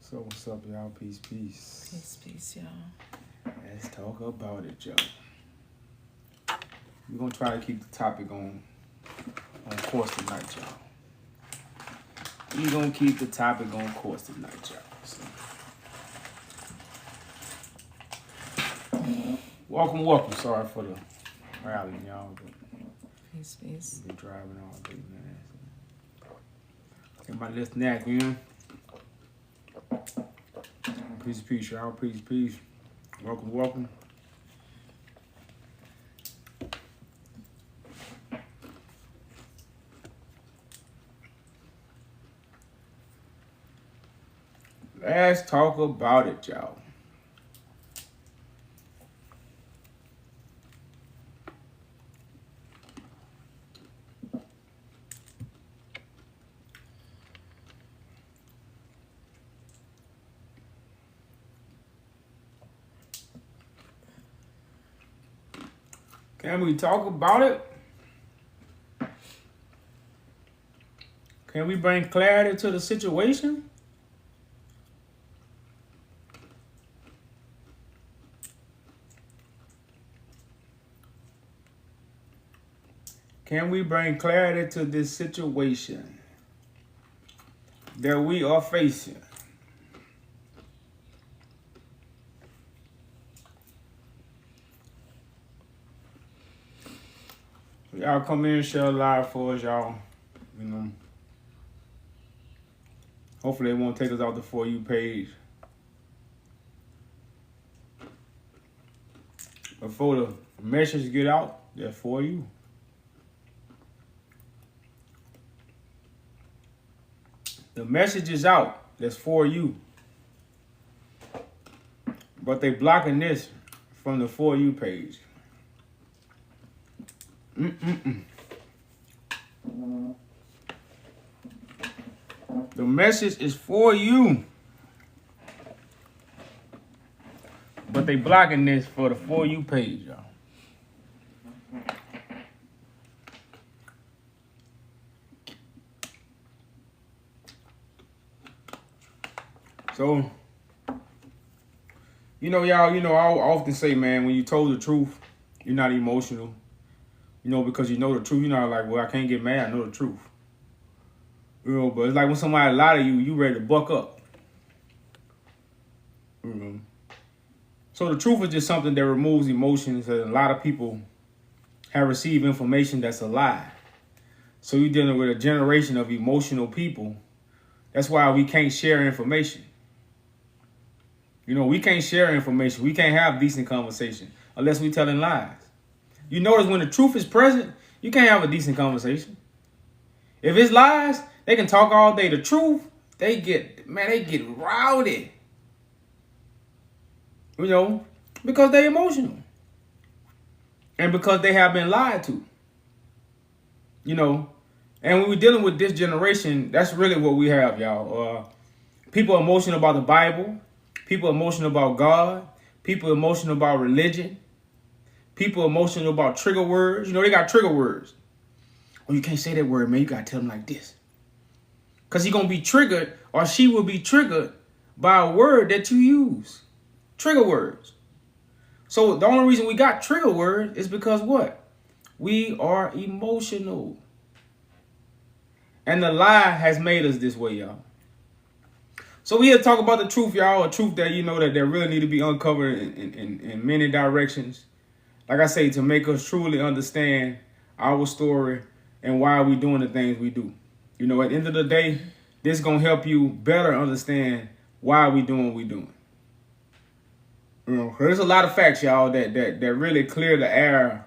So what's up, y'all? Peace, peace. Peace, peace, y'all. Let's talk about it, y'all. We're gonna try to keep the topic on course tonight, y'all. We're gonna keep the topic on course tonight, y'all. So. Welcome. Sorry for the rally, y'all. Peace, peace. Been driving all day, man. Get my little snack, man. Peace, y'all. Peace. Welcome. Let's talk about it, y'all. Can we talk about it? Can we bring clarity to the situation? Can we bring clarity to this situation that we are facing? Y'all come in and share live for us, y'all. You know. Hopefully it won't take us off the For You page. Before the message get out, they're for you. The message is out. That's for you. But they blocking this from the For You page. The message is for you. But they blocking this for the For You page, y'all. So, y'all, I often say, man, when you told the truth, you're not emotional. Because you know the truth. You're not like, well, I can't get mad. I know the truth. But it's like when somebody lie to you, you ready to buck up. So the truth is just something that removes emotions. And a lot of people have received information that's a lie. So you're dealing with a generation of emotional people. That's why we can't share information. We can't share information. We can't have decent conversation unless we telling lies. You notice when the truth is present, you can't have a decent conversation. If it's lies, they can talk all day. The truth, they get rowdy. Because they're emotional. And because they have been lied to. And when we're dealing with this generation, that's really what we have, y'all. People are emotional about the Bible. People are emotional about God. People are emotional about religion. People are emotional about trigger words. They got trigger words. Oh, you can't say that word, man. You got to tell them like this. Because he's going to be triggered, or she will be triggered by a word that you use. Trigger words. So the only reason we got trigger words is because what? We are emotional. And the lie has made us this way, y'all. So we here to talk about the truth, y'all. A truth that, that really need to be uncovered in many directions. Like I say, to make us truly understand our story and why we doing the things we do. At the end of the day, this is going to help you better understand why we doing what we doing. There's a lot of facts, y'all, that really clear the air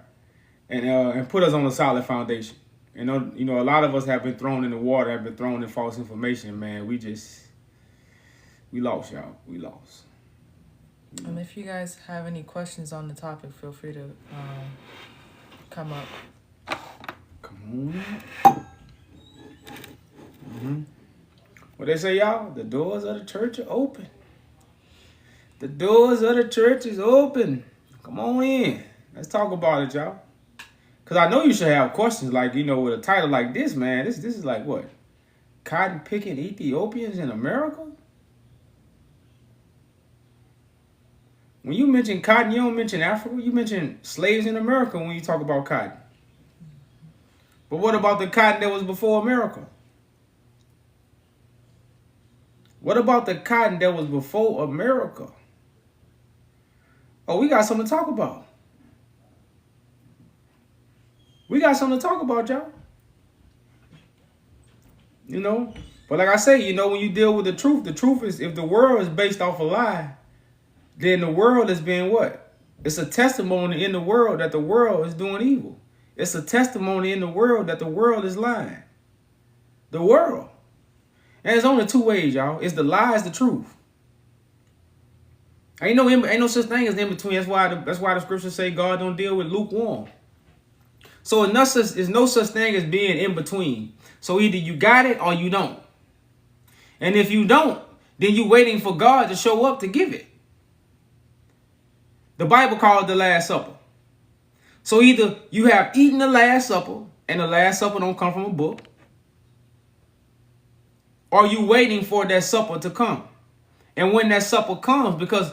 and put us on a solid foundation. A lot of us have been thrown in the water, have been thrown in false information, man. We lost, y'all. We lost. If you guys have any questions on the topic, feel free to come up. Come on. What they say, y'all? The doors of the church are open. The doors of the church is open. Come on in. Let's talk about it, y'all. Because I know you should have questions like, you know, with a title like this, man. This is like what? Cotton picking Ethiopians in America? When you mention cotton, you don't mention Africa. You mention slaves in America when you talk about cotton. But what about the cotton that was before America? What about the cotton that was before America? Oh, we got something to talk about. We got something to talk about, y'all. You know? But like I say, you know, when you deal with the truth is if the world is based off a lie, then the world is being what? It's a testimony in the world that the world is doing evil. It's a testimony in the world that the world is lying. The world. And there's only two ways, y'all. It's the lie, it's the truth. Ain't no such thing as in between. That's why the scriptures say God don't deal with lukewarm. So there's no such thing as being in between. So either you got it or you don't. And if you don't, then you're waiting for God to show up to give it. The Bible calls it the Last Supper. So either you have eaten the Last Supper, and the Last Supper don't come from a book, or you waiting for that supper to come. And when that supper comes, because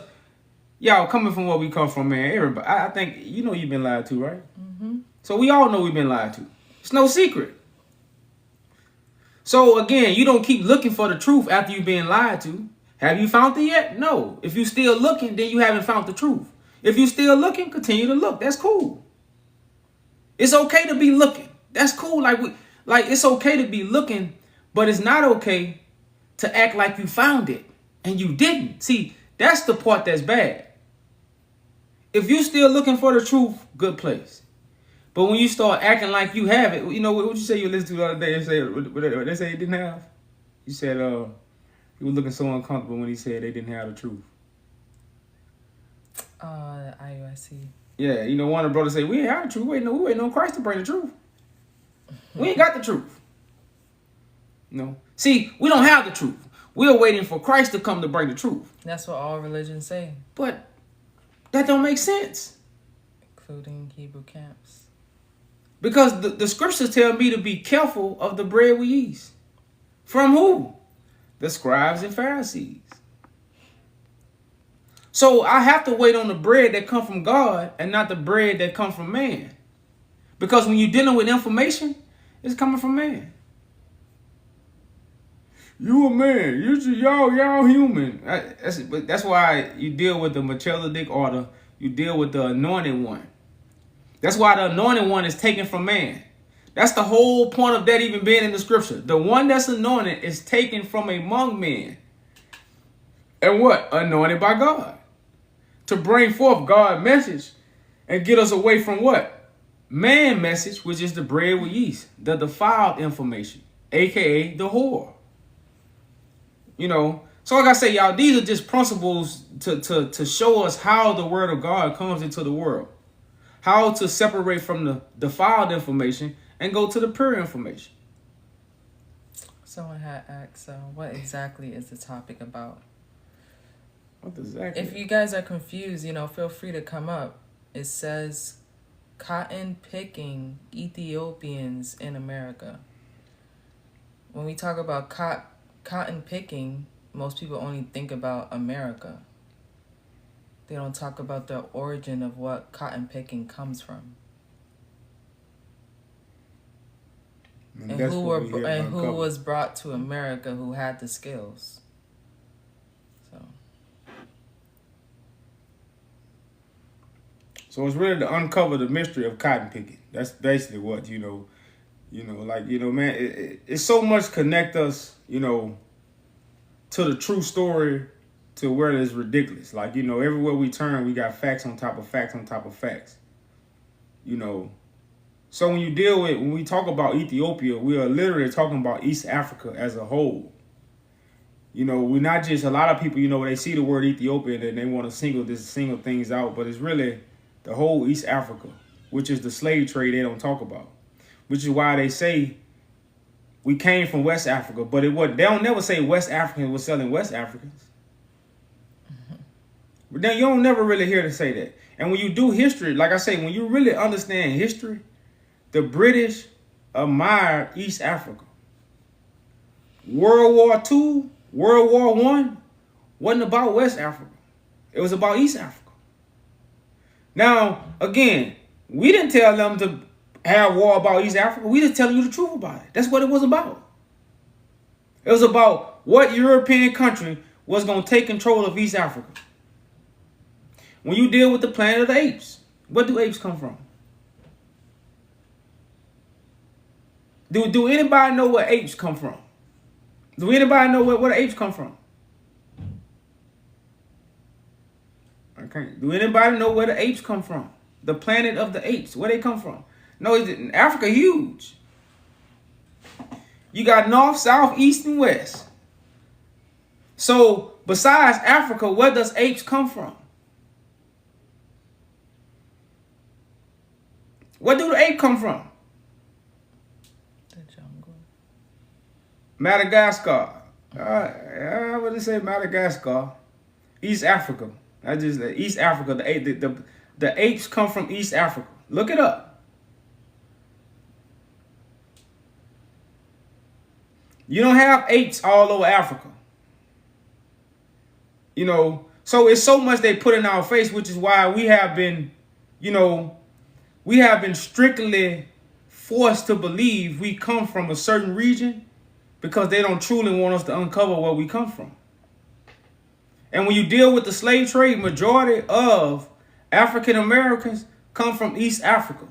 y'all coming from where we come from, man, everybody, I think, you know you've been lied to, right? Mm-hmm. So we all know we've been lied to. It's no secret. So again, you don't keep looking for the truth after you've been lied to. Have you found it yet? No. If you're still looking, then you haven't found the truth. If you're still looking, continue to look. That's cool. It's okay to be looking. That's cool. Like it's okay to be looking, but it's not okay to act like you found it and you didn't. See, that's the part that's bad. If you're still looking for the truth, good place. But when you start acting like you have it, you know what you say you listened to the other day? They say you didn't have. You said you were looking so uncomfortable when he said they didn't have the truth. The IUIC. Yeah, you know, one of the brothers say, we ain't have the truth. We waiting on Christ to bring the truth. We ain't got the truth. No. See, we don't have the truth. We're waiting for Christ to come to bring the truth. That's what all religions say. But that don't make sense. Including Hebrew camps. Because the scriptures tell me to be careful of the bread we eat. From who? The scribes and Pharisees. So I have to wait on the bread that come from God and not the bread that come from man. Because when you're dealing with information, it's coming from man. You a man. Y'all human. That's why you deal with the Melchizedek order. You deal with the anointed one. That's why the anointed one is taken from man. That's the whole point of that even being in the scripture. The one that's anointed is taken from among men. And what? Anointed by God. To bring forth God's message and get us away from what? Man message, which is the bread with yeast. The defiled information. A.K.A. the whore. You know. So like I say, y'all, these are just principles to show us how the word of God comes into the world. How to separate from the defiled information and go to the pure information. Someone had asked, what exactly is the topic about? What exactly? If you guys are confused, you know, feel free to come up. It says cotton picking Ethiopians in America. When we talk about cotton picking, most people only think about America. They don't talk about the origin of what cotton picking comes from. And who was brought to America who had the skills. So it's really to uncover the mystery of cotton picking. That's basically what, man, it's so much connect us, to the true story to where it's ridiculous. Like, everywhere we turn, we got facts on top of facts on top of facts. So when we talk about Ethiopia, we are literally talking about East Africa as a whole. We're not just, a lot of people, when they see the word Ethiopia, and they want to single things out, but it's really the whole East Africa, which is the slave trade they don't talk about, which is why they say we came from West Africa, but they don't never say West Africans were selling West Africans. But then you don't never really hear to say that. And when you do history, like I say, when you really understand history, the British admired East Africa. World War II, World War One wasn't about West Africa. It was about East Africa. Now, again, we didn't tell them to have war about East Africa. We just telling you the truth about it. That's what it was about. It was about what European country was going to take control of East Africa. When you deal with the Planet of the Apes, where do apes come from? Do anybody know where apes come from? Do anybody know where the apes come from? Okay. Do anybody know where the apes come from? The planet of the apes, where they come from? No, Africa huge. You got north, south, east, and west. So besides Africa, where does apes come from? Where do the ape come from? The jungle. Madagascar. I would say Madagascar. East Africa. I just East Africa. The apes come from East Africa. Look it up. You don't have apes all over Africa. You know, so it's so much they put in our face, which is why we have been, we have been strictly forced to believe we come from a certain region because they don't truly want us to uncover where we come from. And when you deal with the slave trade, majority of African Americans come from East Africa.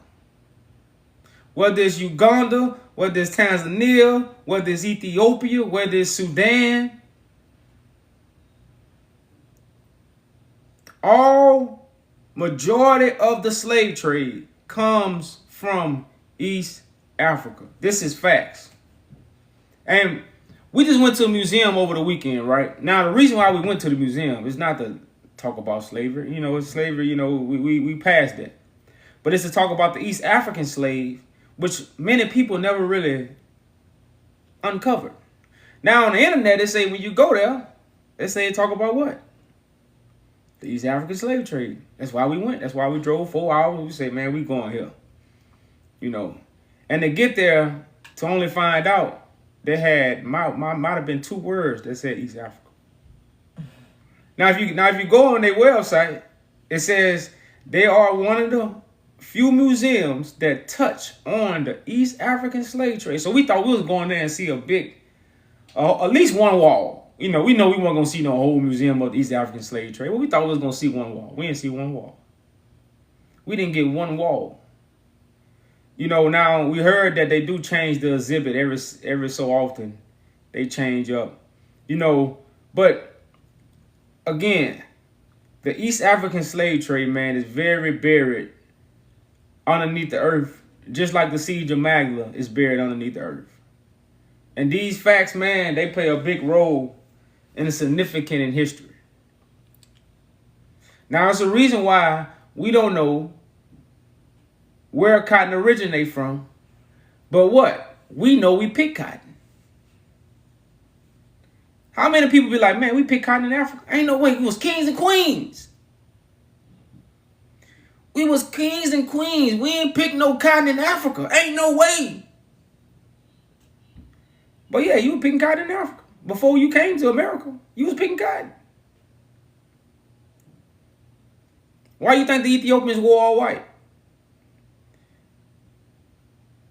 Whether it's Uganda, whether it's Tanzania, whether it's Ethiopia, whether it's Sudan. All majority of the slave trade comes from East Africa. This is facts. And we just went to a museum over the weekend, right? Now, the reason why we went to the museum is not to talk about slavery. It's slavery, we passed that. But it's to talk about the East African slave, which many people never really uncovered. Now, on the internet, they say when you go there, they say talk about what? The East African slave trade. That's why we went. That's why we drove 4 hours. We say, man, we going here. And to get there, to only find out, they had might have been 2 words that said East Africa. Now if you go on their website, it says they are one of the few museums that touch on the East African slave trade. So we thought we was going there and see a big, at least one wall. We know we weren't gonna see no whole museum of the East African slave trade. But we thought we was gonna see one wall. We didn't see one wall. We didn't get one wall. Now we heard that they do change the exhibit every so often. They change up, but again, the East African slave trade, man, is very buried underneath the earth, just like the siege of Magdala is buried underneath the earth. And these facts, man, they play a big role and is significant in history. Now, it's a reason why we don't know where cotton originates from, but what? We know we pick cotton. How many people be like, man, we pick cotton in Africa? Ain't no way. We was kings and queens. We was kings and queens. We ain't pick no cotton in Africa. Ain't no way. But yeah, you were picking cotton in Africa. Before you came to America, you was picking cotton. Why you think the Ethiopians wore all white?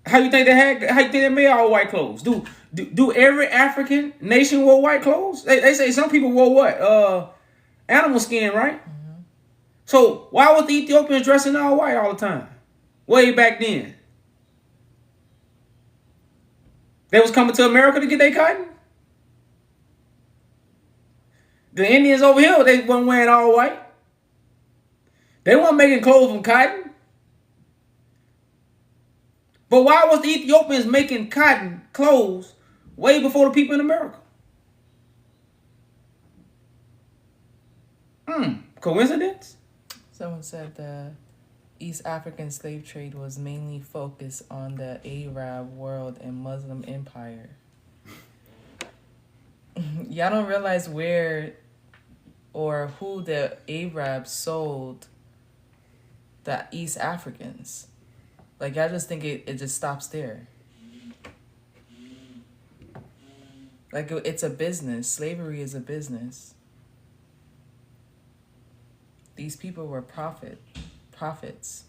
How you think they made all white clothes? Do every African nation wear white clothes? They say some people wore what? Animal skin, right? Mm-hmm. So why was the Ethiopians dressing all white all the time? Way back then. They was coming to America to get their cotton? The Indians over here, they weren't wearing all white. They weren't making clothes from cotton. But why was the Ethiopians making cotton clothes way before the people in America? Coincidence? Someone said the East African slave trade was mainly focused on the Arab world and Muslim empire. Y'all don't realize where or who the Arabs sold the East Africans. Like, I just think it just stops there. Like, it's a business. Slavery is a business. These people were prophets.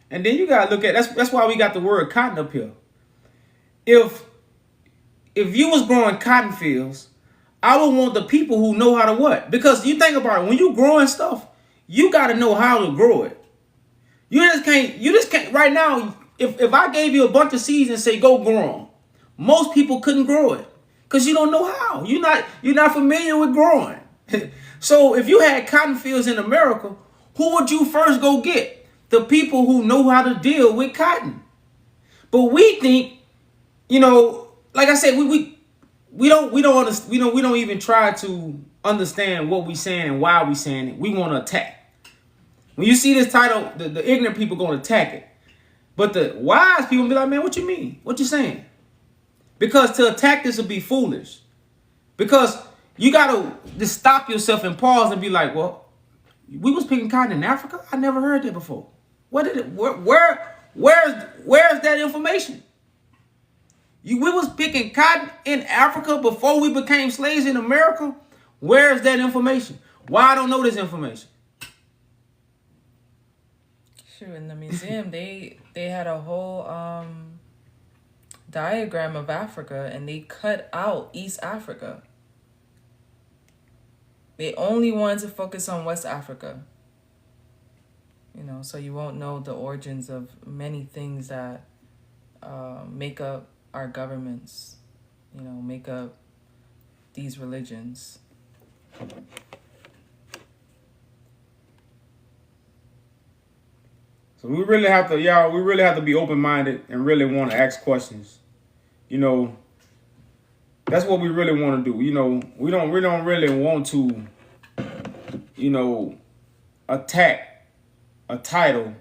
And then you gotta look at that's why we got the word cotton up here. If you was growing cotton fields, I would want the people who know how to what. Because you think about it, when you growing stuff, you gotta know how to grow it. You just can't right now, if I gave you a bunch of seeds and say go grow them, most people couldn't grow it. Because you don't know how. You're not familiar with growing. So if you had cotton fields in America, who would you first go get? The people who know how to deal with cotton. But we think, like I said, we don't even try to understand what we saying and why we saying it. We want to attack. When you see this title, the ignorant people going to attack it. But the wise people be like, man, what you mean? What you saying? Because to attack this would be foolish. Because you got to just stop yourself and pause and be like, well, we was picking cotton in Africa? I never heard that before. Where's that information? We was picking cotton in Africa before we became slaves in America? Where's that information? Why I don't know this information? Sure, in the museum, they had a whole diagram of Africa, and they cut out East Africa. They only wanted to focus on West Africa. So you won't know the origins of many things that make up our governments, make up these religions. So we really have to be open-minded and really want to ask questions. That's what we really want to do. We don't really want to, attack a title,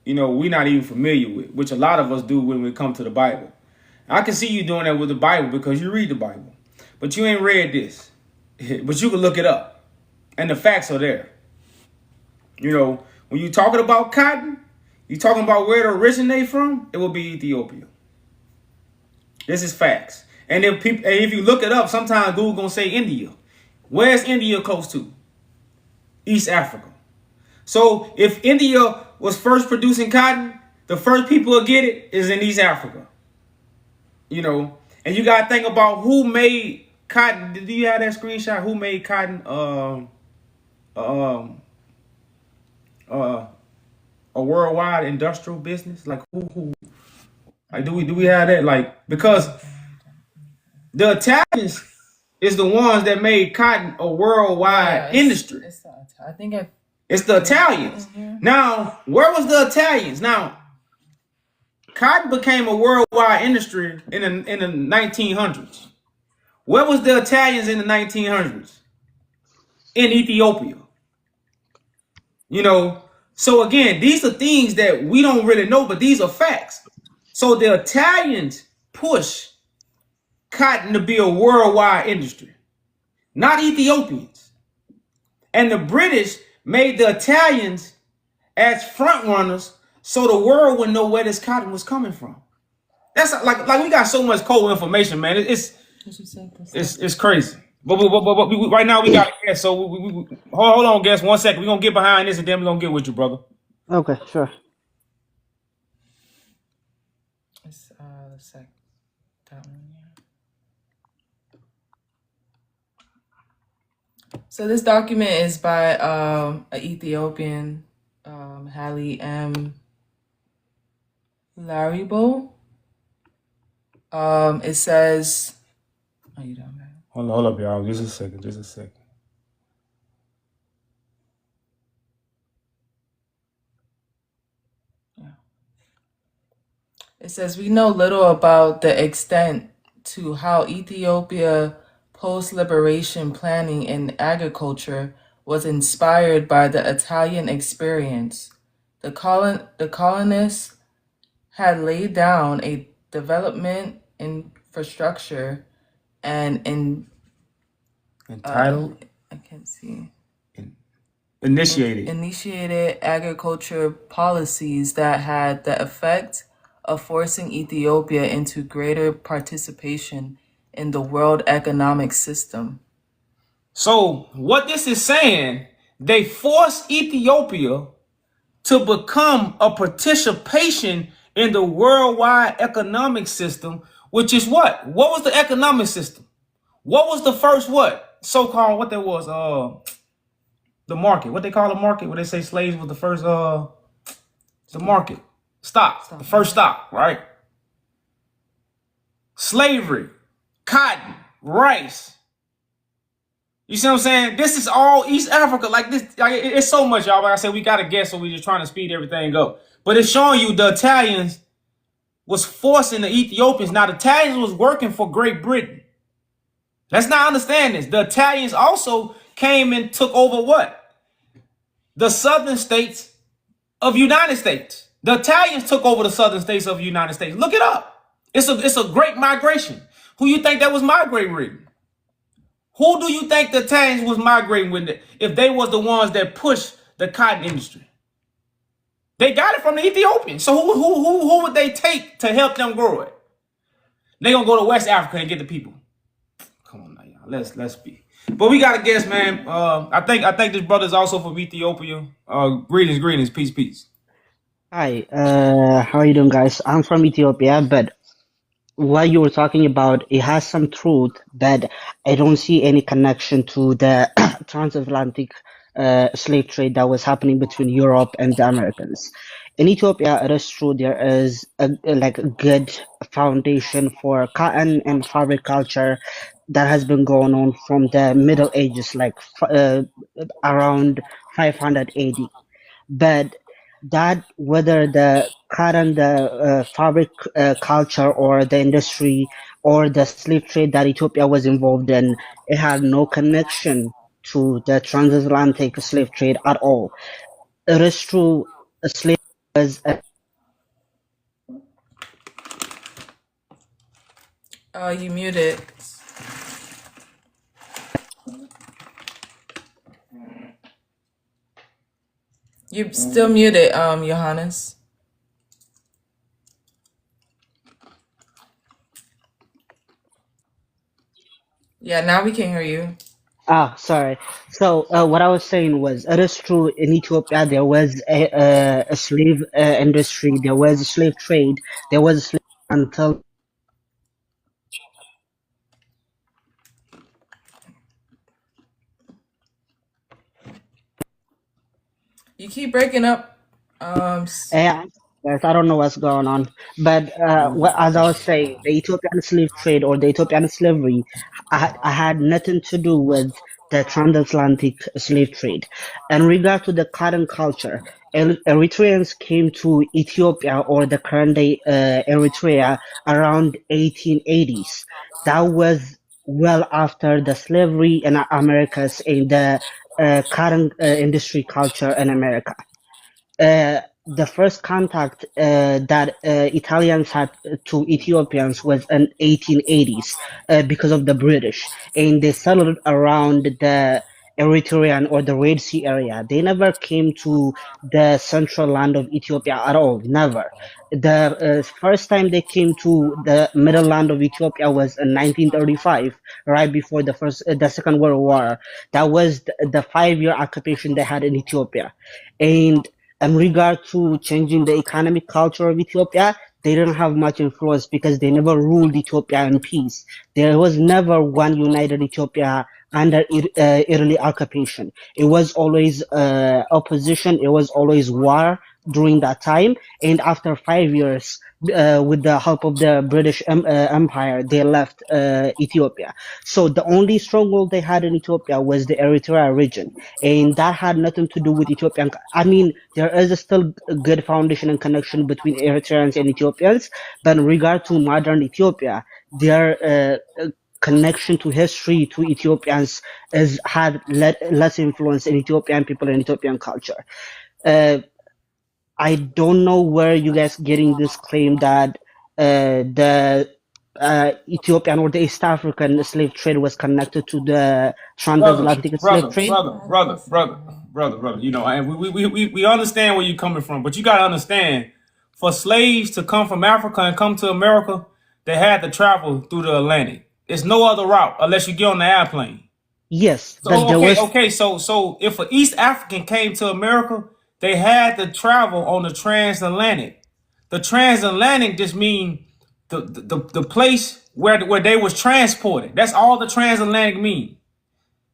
we're not even familiar with, which a lot of us do when we come to the Bible. I can see you doing that with the Bible because you read the Bible, but you ain't read this. But you can look it up, and the facts are there. When you're talking about cotton, you're talking about where it originated from, it will be Ethiopia. This is facts. And if you look it up, sometimes Google gonna say India. Where's India close to? East Africa. So if India was first producing cotton, the first people to get it is in East Africa. And you gotta think about who made cotton. Do you have that screenshot? Who made cotton a worldwide industrial business? Like who like do we have that? Like, because the Italians is the ones that made cotton a worldwide industry. It's the Italians. Now, where was the Italians? Now, cotton became a worldwide industry in the 1900s. Where was the Italians in the 1900s? In Ethiopia. So again, these are things that we don't really know, but these are facts. So the Italians push cotton to be a worldwide industry, not Ethiopians. And the British made the Italians as front runners so the world would know where this cotton was coming from. That's like we got so much cold information, man. It's crazy. But right now we got a guest, so we hold on, guest. 1 second. We're gonna get behind this and then we're gonna get with you, brother. Okay, sure. It's the sec. That one, yeah. So this document is by an Ethiopian, Haile M. Laribo. It says, "Oh, you done, man? Hold up, y'all. Just a second. Yeah. It says, we know little about the extent to how Ethiopia post-liberation planning in agriculture was inspired by the Italian experience. The colonists had laid down a development infrastructure and entitled I can't see. initiated. initiated agriculture policies that had the effect of forcing Ethiopia into greater participation in the world economic system. So what this is saying, they forced Ethiopia to become a participation in the worldwide economic system, which is what? What was the economic system? What was the first what? So-called what that was? The market. What they call a market? Where they say slaves was the first the market. Stock. The first stock, right? Slavery, cotton, rice. You see what I'm saying? This is all East Africa. Like this, like it's so much, y'all. Like I said, we gotta guess, so we just trying to speed everything up. But it's showing you the Italians was forcing the Ethiopians. Now the Italians was working for Great Britain. Let's not understand this. The Italians also came and took over what? The southern states of United States. The Italians took over the southern states of the United States. Look it up. It's a great migration. Who you think that was migrating with? Who do you think the Italians was migrating with if they was the ones that pushed the cotton industry? They got it from the Ethiopians. So who would they take to help them grow it? They gonna go to West Africa and get the people. Come on now, y'all. Let's be. But we gotta guess, man. I think this brother's also from Ethiopia. Greetings, peace. Hi, how are you doing, guys? I'm from Ethiopia, but what you were talking about, it has some truth, but I don't see any connection to the transatlantic slave trade that was happening between Europe and the Americans. In Ethiopia, it is true there is a good foundation for cotton and fabric culture that has been going on from the Middle Ages, around 500 AD. But that whether the cotton, the fabric culture, or the industry, or the slave trade that Ethiopia was involved in, it had no connection to the transatlantic slave trade at all. It is true, a slave was You muted. You still muted, Johannes. Yeah, now we can hear you. sorry. So what I was saying was, it is true in Ethiopia there was a slave industry, there was a slave trade, there was a slave until You keep breaking up. yeah, yes, I don't know what's going on. But as I was saying, the Ethiopian slave trade or the Ethiopian slavery, I had nothing to do with the transatlantic slave trade. In regard to the cotton culture, Eritreans came to Ethiopia or the current day Eritrea around 1880s. That was well after the slavery in Americas and the cotton industry culture in America. The first contact that Italians had to Ethiopians was in 1880s because of the British, and they settled around the Eritrean or the Red Sea area. They never came to the central land of Ethiopia at all, never. The first time they came to the middle land of Ethiopia was in 1935, right before the Second World War. That was the 5-year occupation they had in Ethiopia, and in regard to changing the economic culture of Ethiopia, they didn't have much influence because they never ruled Ethiopia in peace. There was never one united Ethiopia under Italy occupation. It was always opposition. It was always war during that time. And after 5 years, with the help of the British Empire, they left Ethiopia. So the only stronghold they had in Ethiopia was the Eritrea region, and that had nothing to do with Ethiopian. I mean, there is still a good foundation and connection between Eritreans and Ethiopians, but in regard to modern Ethiopia, their connection to history to Ethiopians had less influence in Ethiopian people and Ethiopian culture. I don't know where you guys getting this claim that the Ethiopian or the East African slave trade was connected to the transatlantic slave trade. Brother. brother. You know, and we understand where you're coming from, but you got to understand, for slaves to come from Africa and come to America, they had to travel through the Atlantic. It's no other route unless you get on the airplane. Yes, So there was. okay. So if an East African came to America, they had to travel on the transatlantic. The transatlantic just mean the place where they was transported. That's all the transatlantic mean.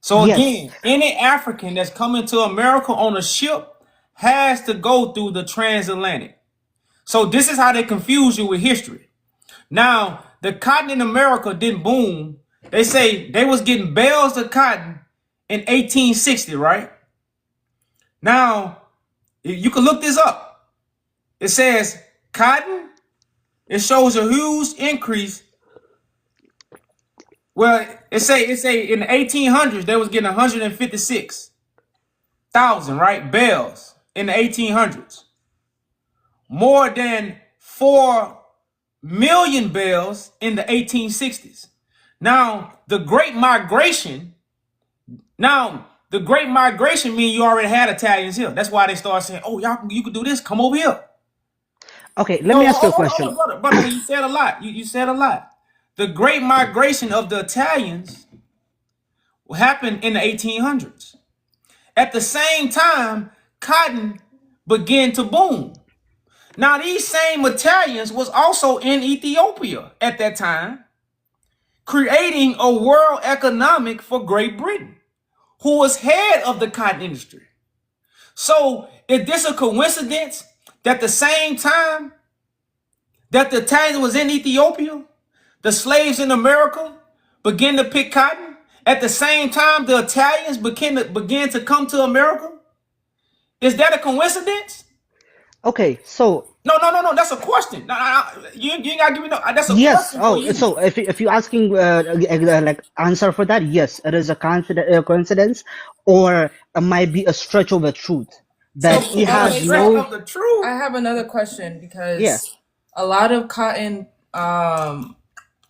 So Yes. again, any African that's coming to America on a ship has to go through the transatlantic. So this is how they confuse you with history. Now, the cotton in America didn't boom. They say they was getting bales of cotton in 1860, right? Now, you can look this up. It says cotton, it shows a huge increase. Well, it say in the 1800s they was getting 156,000, right? Bales in the 1800s. More than 4 million bales in the 1860s. Now, the Great Migration means you already had Italians here. That's why they started saying, "Oh, y'all, you can do this. Come over here." Okay, let So, me ask you a hold question. on, brother. Because you said a lot. You said a lot. The Great Migration of the Italians happened in the 1800s. At the same time, cotton began to boom. Now, these same Italians was also in Ethiopia at that time, creating a world economic for Great Britain, who was head of the cotton industry. So, is this a coincidence that the same time that the Italians was in Ethiopia, the slaves in America began to pick cotton? At the same time, the Italians began to come to America? Is that a coincidence? Okay, so No. That's a question. You ain't gotta give me no. That's a yes. question for Oh, you. so if you're asking like answer for that, yes, it is a coincidence, or it might be a stretch of the truth So that A, he a has okay, stretch so no. of the truth. I have another question Yeah. because a lot of cotton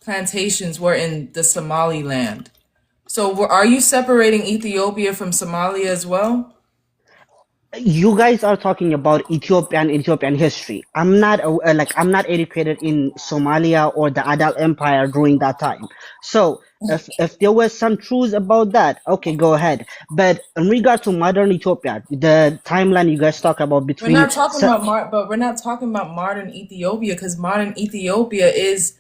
plantations were in the Somaliland. So are you separating Ethiopia from Somalia as well? You guys are talking about Ethiopian history. I'm not educated in Somalia or the Adal Empire during that time. So if there was some truths about that, okay, go ahead. But in regard to modern Ethiopia, the timeline you guys talk about We're between not talking about but we're not talking about modern Ethiopia because modern Ethiopia is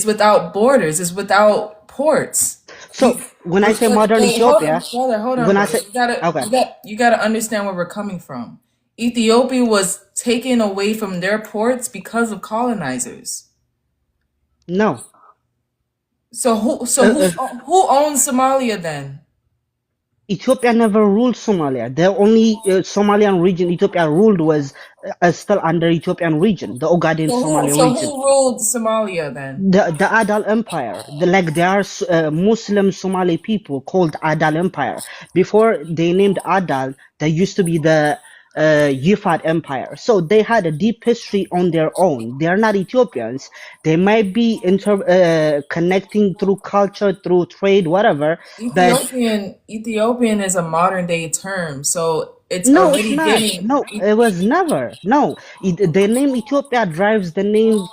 without borders, is without ports. so when I say modern Wait, Ethiopia, hold on, when I brother. say okay, You gotta understand where we're coming from. Ethiopia was taken away from their ports because of colonizers. no. So Uh, who owns Somalia then? Ethiopia never ruled Somalia. The only Somalian region Ethiopia ruled was still under Ethiopian region, the Ogaden Somali So region. who ruled Somalia then? The Adal Empire, there are Muslim Somali people called Adal Empire. Before they named Adal, they used to be the Yifat Empire. So they had a deep history on their own. They are not Ethiopians. They might be connecting through culture, through trade, whatever. But Ethiopian is a modern day term, so it's no, it's already not. getting. No, it was never. No, the name Ethiopia drives the name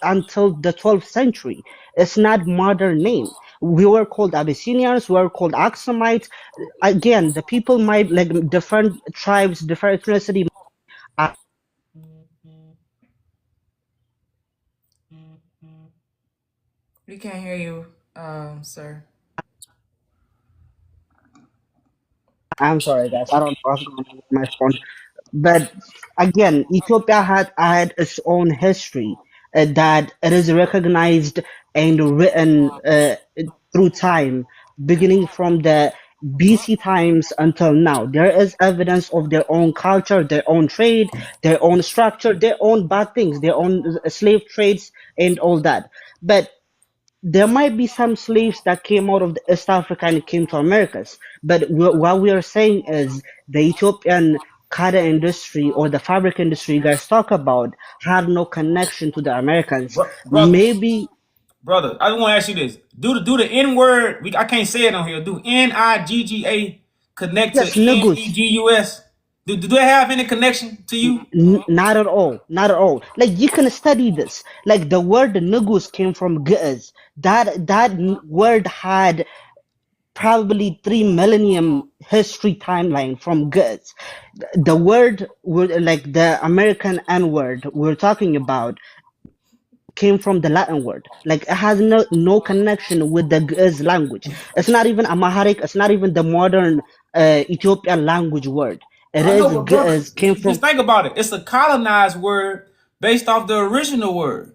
until the 12th century. It's not modern name. We were called Abyssinians. We were called Axumites. Again, the people might like different tribes, different ethnicity. We can't hear you, sir. I'm sorry, guys. I don't know what's going on with my phone. But again, Ethiopia had its own history that it is recognized and written through time, beginning from the BC times until now. There is evidence of their own culture, their own trade, their own structure, their own bad things, their own slave trades, and all that. But there might be some slaves that came out of the East Africa and came to Americas. But what we are saying is the Ethiopian cotton industry or the fabric industry you guys talk about had no connection to the Americans. Brother, Maybe I just want to ask you this: do the N word? I can't say it on here. Do Nigga? connect to Yes, Nugus. NEGUS? Do they have any connection to you? Not at all. Not at all. Like you can study this. Like the word Nugus came from Ge'ez. That word had probably 3 millennium history timeline from Ge'ez. The word, like the American N word we're talking about, came from the Latin word. Like it has no connection with the Ge'ez language. It's not even Amharic. It's not even the modern Ethiopian language word. It I know, is but brother, Ge'ez came just from. think about it. It's a colonized word based off the original word.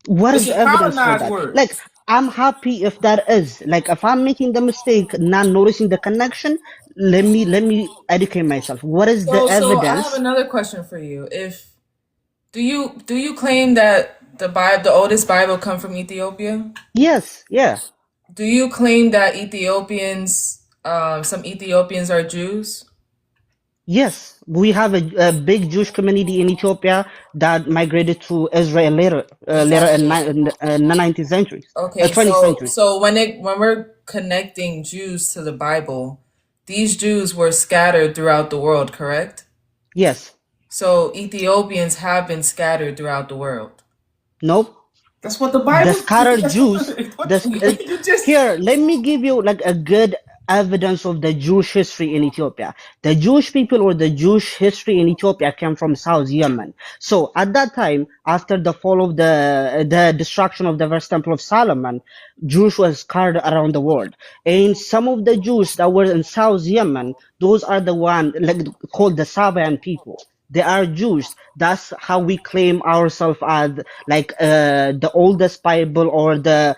What It's is a the evidence for colonized that? word. Like I'm happy if that is. Like if I'm making the mistake, not noticing the connection, let me educate myself. What is the So I have evidence? another question for you. If do you claim that the oldest Bible come from Ethiopia? Yes, yeah. Do you claim that some Ethiopians are Jews? Yes, we have a big Jewish community in Ethiopia that migrated to Israel later in, Exactly. in the 19th century, Okay, 20th so century. so when we're connecting Jews to the Bible, these Jews were scattered throughout the world, correct? Yes, So Ethiopians have been scattered throughout the world. nope. That's what the The Bible. scattered That's what, Jews. what The you just. Here, let me give you like a good evidence of the Jewish history in Ethiopia. The Jewish people or the Jewish history in Ethiopia came from South Yemen. So at that time, after the fall of the destruction of the first temple of Solomon, Jews was scattered around the world. And some of the Jews that were in South Yemen, those are the one like called the Sabaean people. They are Jews. That's how we claim ourselves as like the oldest Bible or the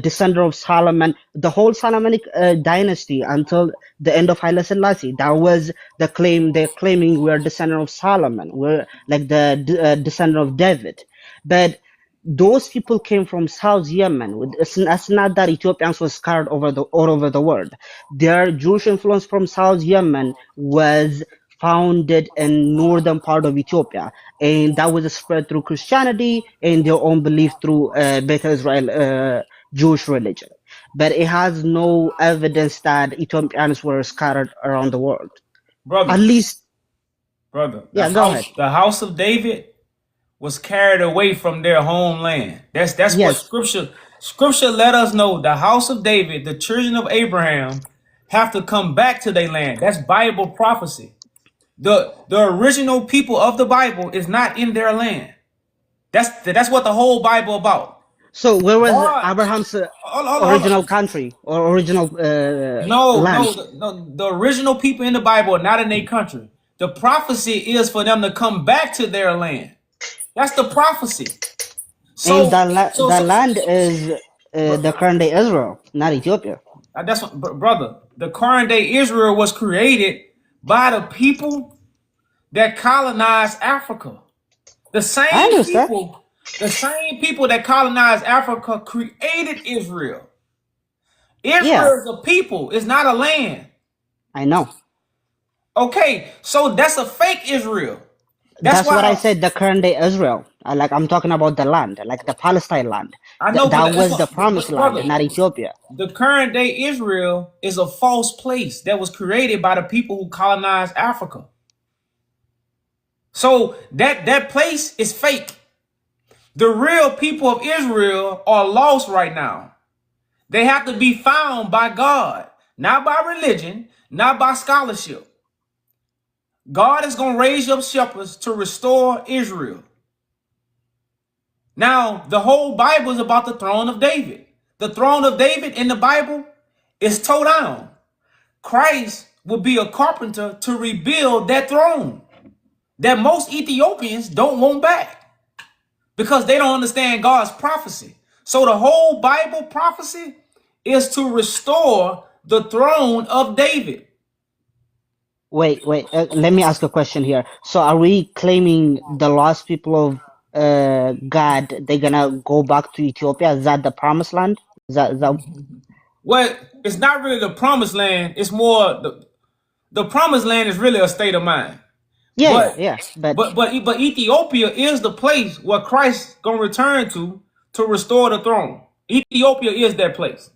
descendant of Solomon. The whole Solomonic dynasty until the end of Haile Selassie. That was the claim. They're claiming we're descendant of Solomon. We're like the descendant of David. But those people came from South Yemen. It's not that Ethiopians were scattered all over the world. Their Jewish influence from South Yemen was founded in northern part of Ethiopia, and that was spread through Christianity and their own belief through Beta Israel Jewish religion. But it has no evidence that Ethiopians were scattered around the world. Brother, At least, brother, yeah, go ahead. the house of David was carried away from their homeland. That's what Yes, scripture let us know. The house of David, the children of Abraham, have to come back to their land. That's Bible prophecy. The original people of the Bible is not in their land. That's what the whole Bible about. so where was God, Abraham's hold original on. country or original No, no, land? the original people in the Bible are not in their country. The prophecy is for them to come back to their land. That's the prophecy. And So, so, the so, so, land is the current day Israel, not Ethiopia. that's what, brother. The current day Israel was created by the people that colonized Africa. The I same understand. people, the same people that colonized Africa created Israel. Yeah, Israel is a people, it's not a land. I know. Okay, so that's a fake Israel. That's That's what I why said. The current day Israel. Like I'm talking about the land, like the Palestine land. I know, but That that's was the what, promised but land, brother, not Ethiopia. the current day Israel is a false place that was created by the people who colonized Africa. So that place is fake. The real people of Israel are lost right now. They have to be found by God, not by religion, not by scholarship. God is going to raise up shepherds to restore Israel. Now, the whole Bible is about the throne of David. The throne of David in the Bible is tore down. Christ will be a carpenter to rebuild that throne that most Ethiopians don't want back because they don't understand God's prophecy. So the whole Bible prophecy is to restore the throne of David. Wait. Let me ask a question here. So are we claiming the lost people of God? They're gonna go back to Ethiopia? Is that the promised land? Is that? Well, it's not really the promised land. It's more the promised land is really a state of mind. Yeah, But yeah. But but Ethiopia is the place where Christ gonna return to restore the throne. Ethiopia is that place.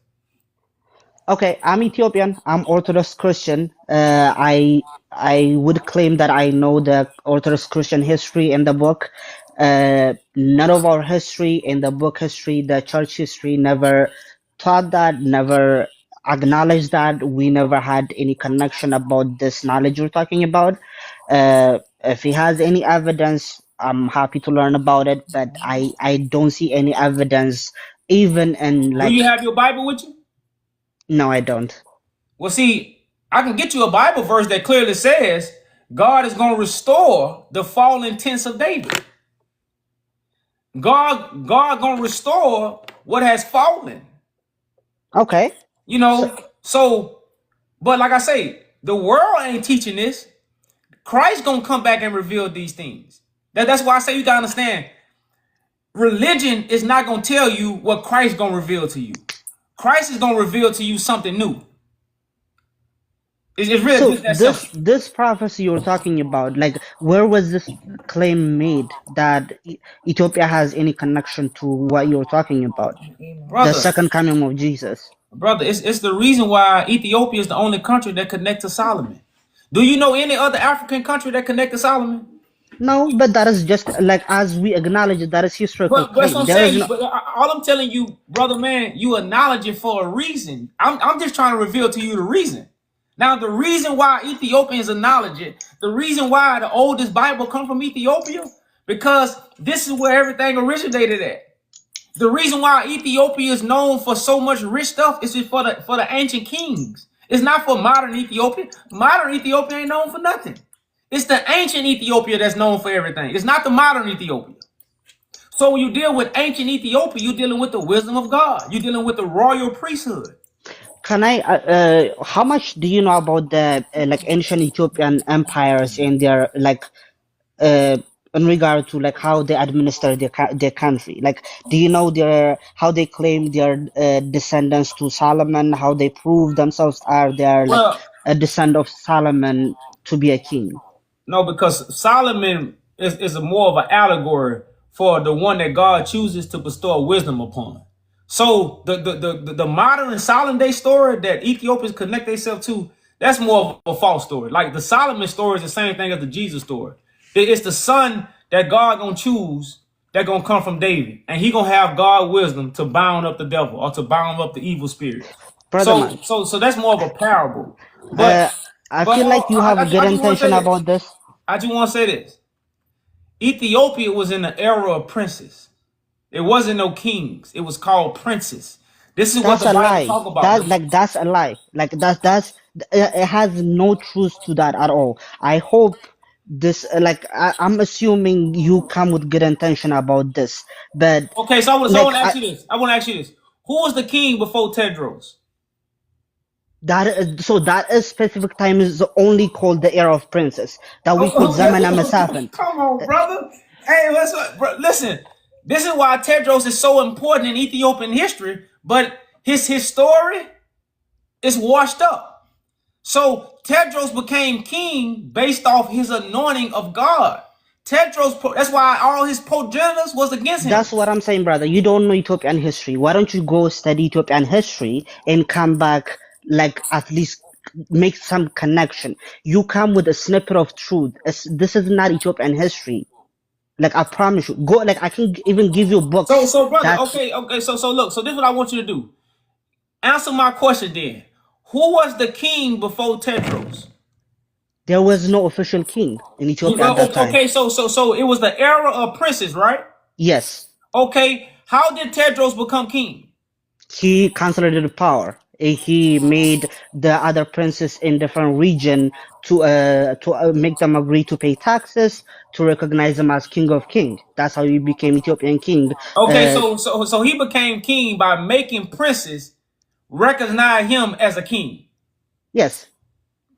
Okay, I'm Ethiopian. I'm Orthodox Christian. I would claim that I know the Orthodox Christian history in the book. None of our history in the book history, the church history, never taught that, never acknowledged that. We never had any connection about this knowledge you're talking about. If he has any evidence, I'm happy to learn about it, but I don't see any evidence, even in Do you like, have your Bible with you? no, I don't. Well, see, I can get you a Bible verse that clearly says God is going to restore the fallen tents of David. God going to restore what has fallen. Okay. You So, know, so, but like I say, the world ain't teaching this. Christ going to come back and reveal these things. That's why I say you got to understand, religion is not going to tell you what Christ going to reveal to you. Christ is going to reveal to you something new. It's really so just that this simple. this prophecy you're talking about, like, where was this claim made that Ethiopia has any connection to what you're talking about? The Brother, second coming of Jesus. it's the reason why Ethiopia is the only country that connect to Solomon. Do you know any other African country that connect to Solomon? No, but that is just like, as we acknowledge it, that is historical But that's what claim. I'm There is saying. no. But all I'm telling you, brother, man, you acknowledge it for a reason. I'm just trying to reveal to you the reason. Now, the reason why Ethiopians acknowledge it, the reason why the oldest Bible come from Ethiopia, because this is where everything originated at. The reason why Ethiopia is known for so much rich stuff is for the ancient kings. It's not for modern Ethiopia. Modern Ethiopia ain't known for nothing. It's the ancient Ethiopia that's known for everything. It's not the modern Ethiopia. So when you deal with ancient Ethiopia, you're dealing with the wisdom of God. You're dealing with the royal priesthood. Can I? How much do you know about the like ancient Ethiopian empires and their like uh, in regard to like how they administer their country? Like, do you know their how they claim their descendants to Solomon? How they prove themselves are their like Well, a descendant of Solomon to be a king? no, because Solomon is a more of an allegory for the one that God chooses to bestow wisdom upon. So the modern Solomon Day story that Ethiopians connect themselves to, that's more of a false story. Like the Solomon story is the same thing as the Jesus story. It's the son that God gonna choose that gonna come from David, and he gonna have God wisdom to bound up the devil or to bound up the evil spirits. Brother So man, so that's more of a parable. But uh, I but feel like you have a good I just want to say intention this. about this. I just want to say this. Ethiopia was in the era of princes. It wasn't no kings. It was called princes. This is what That's the a Bible lie. talk about. That's a lie. Like that's it has no truth to that at all. I hope this I'm assuming you come with good intention about this, but Okay, so I like want to ask you this. I want to ask you this. Who was the king before Tedros? so that is specific time is only called the era of princes that we call Okay, Zaman Masafint. come on, brother. Hey, listen. This is why Tedros is so important in Ethiopian history, but his story is washed up. So Tedros became king based off his anointing of God. Tedros, that's why all his progenitors was against him. That's what I'm saying, brother. You don't know Ethiopian history. Why don't you go study Ethiopian history and come back, like, at least make some connection? You come with a snippet of truth. This is not Ethiopian history. Like, I promise you. Go, like, I can even give you books So brother, that okay. So look, so this is what I want you to do. Answer my question then. Who was the king before Tedros? there was no official king in Ethiopia at that time. Okay, so it was the era of princes, right? Yes, Okay, how did Tedros become king? he consolidated power. He made the other princes in different region to make them agree to pay taxes, to recognize him as king of king. That's how he became Ethiopian king. Okay, Uh, so he became king by making princes recognize him as a king. yes,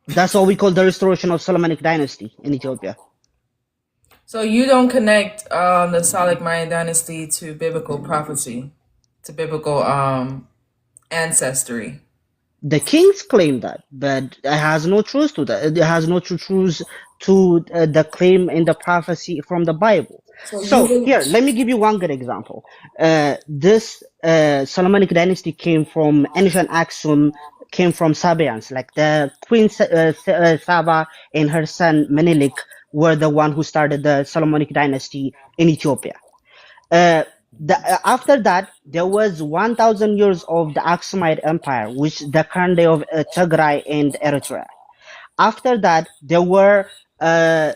that's what we call the restoration of Solomonic dynasty in Ethiopia. So you don't connect the Salic Mayan dynasty to biblical prophecy, to biblical ancestry. The kings claim that, but it has no truth to that. It has no true truth to the claim in the prophecy from the Bible. So you So will. here, let me give you one good example. This Solomonic dynasty came from ancient Aksum came from Sabaeans. Like the Queen Saba and her son Menelik were the one who started the Solomonic dynasty in Ethiopia. Uh, After that, there was 1,000 years of the Aksumite Empire, which the current day of Tigray and Eritrea. After that, there were a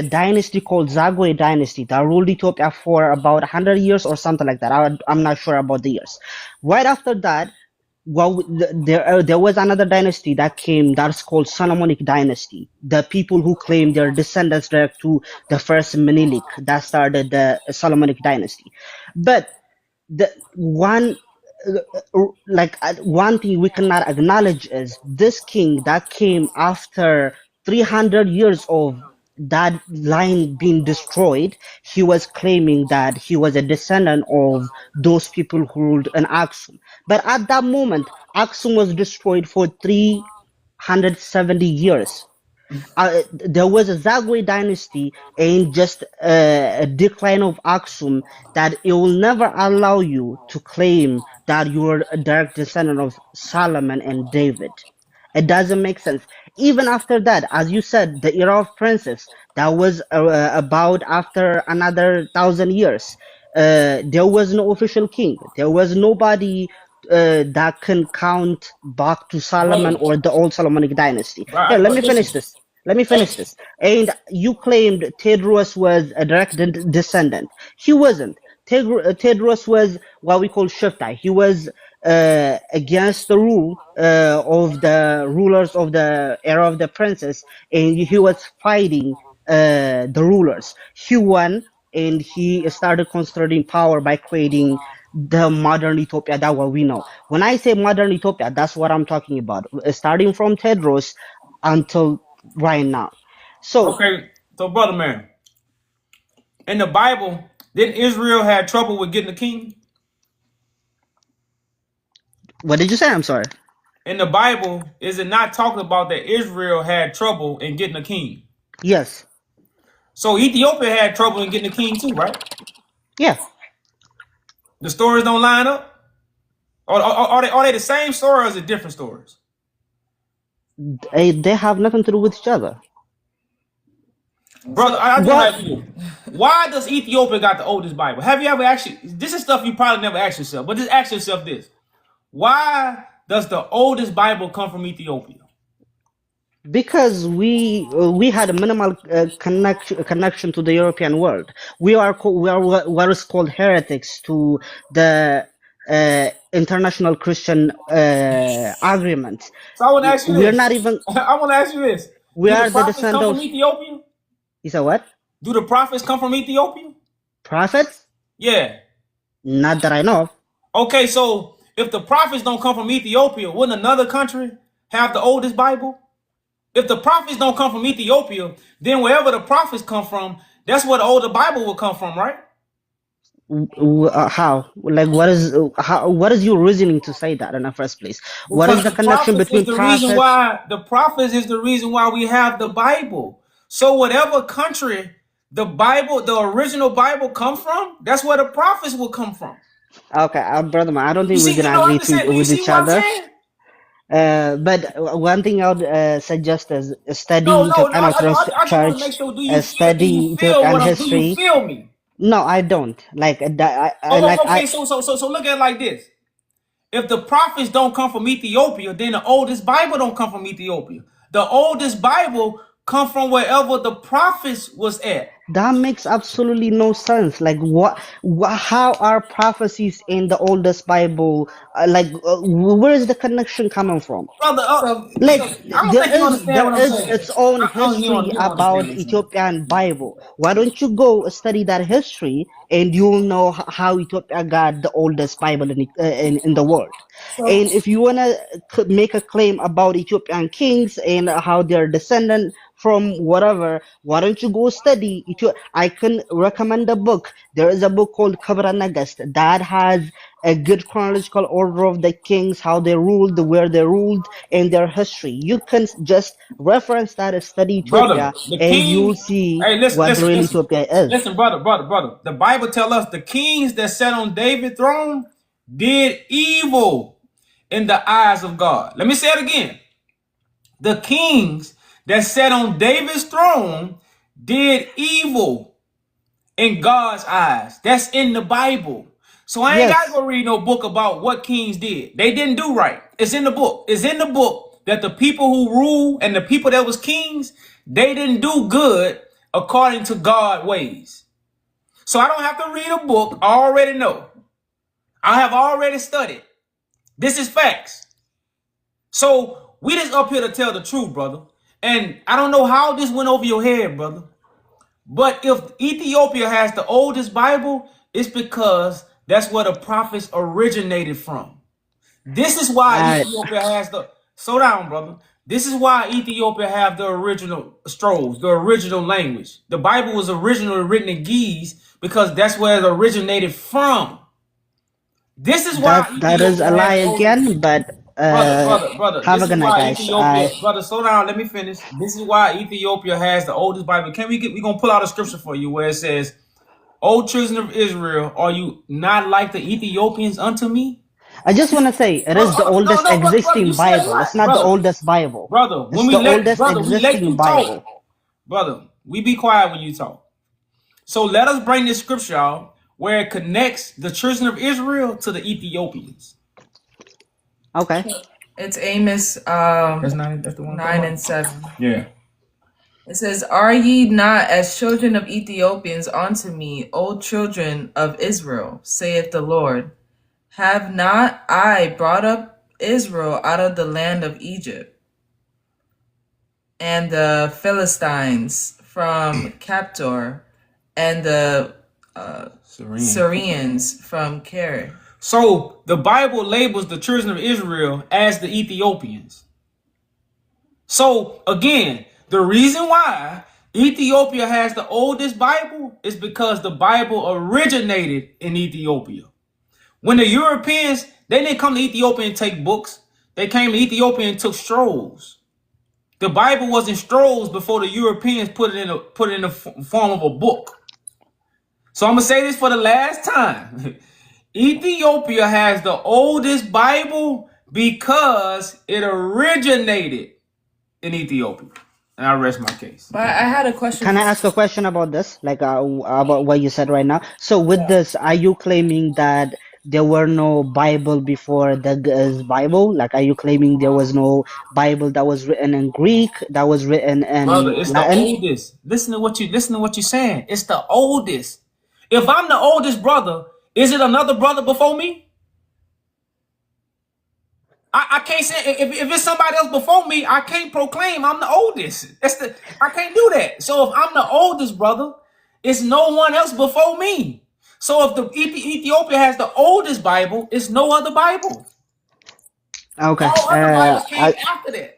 dynasty called Zagwe dynasty that ruled Ethiopia for about 100 years or something like that. I'm not sure about the years. Right after that, well, there was another dynasty that came that's called Solomonic dynasty. The people who claim their descendants direct to the first Menelik that started the Solomonic dynasty. But the one thing we cannot acknowledge is this king that came after 300 years of that line being destroyed. He was claiming that he was a descendant of those people who ruled in Aksum. But at that moment, Aksum was destroyed for 370 years. There was a Zagwe dynasty and just a decline of Aksum that it will never allow you to claim that you're a direct descendant of Solomon and David. It doesn't make sense. Even after that, as you said, the era of princes, that was about after another 1,000 years. There was no official king. There was nobody that can count back to Solomon brother. or the old Solomonic dynasty. Here, Right, let but me finish listen. this. Let me finish this. And you claimed Tedros was a direct descendant. He wasn't. Tedros was what we call Shiftai. He was against the rule of the rulers of the era of the princes, and he was fighting the rulers. He won, and he started concentrating power by creating the modern Ethiopia that what we know. When I say modern Ethiopia, that's what I'm talking about. Starting from Tedros until right now. So Okay, so brother man, in the Bible, didn't Israel had trouble with getting a king? what did you say? I'm sorry. In the Bible, is it not talking about that Israel had trouble in getting a king? Yes. So Ethiopia had trouble in getting a king too, right? Yeah. The stories don't line up. Are they the same story or is it different stories? They have nothing to do with each other. Brother, I just What? ask you, why does Ethiopia got the oldest Bible? Have you ever actually? This is stuff you probably never asked yourself, but just ask yourself this: why does the oldest Bible come from Ethiopia? Because we had a minimal connection to the European world. We are what is called heretics to the international Christian agreement. So I want to ask you We are this. not even. I want to ask you this: We do the are the prophets come from descendants. Ethiopia? Is that what? Do the prophets come from Ethiopia? Prophets? Yeah. Not that I know of. Okay, so if the prophets don't come from Ethiopia, wouldn't another country have the oldest Bible? If the prophets don't come from Ethiopia, then wherever the prophets come from, that's where the older Bible will come from, right? How? Like, what is your reasoning to say that in the first place? What is Because the the connection prophets is between the reason prophets? why we have the Bible. So whatever country the Bible, the original Bible come from, that's where the prophets will come from. Okay, brother man, I don't You think we're see, you gonna know, agree understand? Do you with see each what I'm other. saying? But one thing I would suggest is No, study no, Ethiopian Orthodox I just want to make Church, sure. Do you study feel Ethiopian what I'm? Do you history. feel me? No, I don't. Like that. Okay. So look at it like this. If the prophets don't come from Ethiopia, then the oldest Bible don't come from Ethiopia. The oldest Bible come from wherever the prophets was at. That makes absolutely no sense. Like, how are prophecies in the oldest Bible? Where is the connection coming from? Brother, Like, I don't think you understand there what I'm is saying. its own I don't, history you don't understand about this. Ethiopian Bible. Why don't you go study that history and you'll know how Ethiopia got the oldest Bible in the world. So, And if you wanna make a claim about Ethiopian kings and how they're descendant from whatever, why don't you go study I can recommend a book. There is a book called Kabra Nagast that has a good chronological order of the kings, how they ruled, where they ruled, and their history. You can just reference that and study brother, Ethiopia, the and king. you'll see Hey, listen, what the listen, real listen, Ethiopia is. listen, brother. The Bible tell us the kings that sat on David's throne did evil, in the eyes of God. Let me say it again. The kings that sat on David's throne did evil in God's eyes. That's in the Bible. So I ain't got to Yes, go read no book about what kings did. They didn't do right. It's in the book. It's in the book that the people who rule and the people that was kings, they didn't do good according to God's ways. So I don't have to read a book. I already know. I have already studied. This is facts. So we just up here to tell the truth, brother. And I don't know how this went over your head, brother. But if Ethiopia has the oldest Bible, it's because that's where the prophets originated from. This is why I Ethiopia has the... Slow down, brother. This is why Ethiopia have the original scrolls, the original language. The Bible was originally written in Ge'ez because that's where it originated from. This is why that is a Ethiopia lie has the oldest... again, but Brother, have this a is good night, why guys. Ethiopia, brother, slow down, let me finish. This is why Ethiopia has the oldest Bible. We're gonna pull out a scripture for you where it says, O children of Israel, are you not like the Ethiopians unto me? I just want to say it Hold is on, the hold on. No, oldest no, brother, you existing said Bible. It's what? not the oldest Bible. When It's we the let, oldest brother, we let existing you talk. Bible. Brother, we be quiet when you talk. So let us bring this scripture out where it connects the children of Israel to the Ethiopians. Okay. It's Amos That's the one 9 and 7. Yeah. It says, Are ye not as children of Ethiopians unto me, O children of Israel, saith the Lord? Have not I brought up Israel out of the land of Egypt, and the Philistines from Captor, and the Syrians from Kerr? So the Bible labels the children of Israel as the Ethiopians. So again, the reason why Ethiopia has the oldest Bible is because the Bible originated in Ethiopia. When the Europeans, they didn't come to Ethiopia and take books. They came to Ethiopia and took scrolls. The Bible was in scrolls before the Europeans put it in the form of a book. So I'm gonna say this for the last time. Ethiopia has the oldest Bible because it originated in Ethiopia. And I rest my case. But I had a question. Can I ask a question about this? Like about what you said right now. So with this, are you claiming that there were no Bible before the Bible? Like, are you claiming there was no Bible that was written in Greek, that was written Brother, in it's the Latin? oldest. Listen to what you're saying. It's the oldest. If I'm the oldest brother, is it another brother before me? I can't say if it's somebody else before me, I can't proclaim I'm the oldest. I can't do that. So if I'm the oldest brother, it's no one else before me. So if the Ethiopia has the oldest Bible, it's no other Bible. Okay. All other Bibles came after that.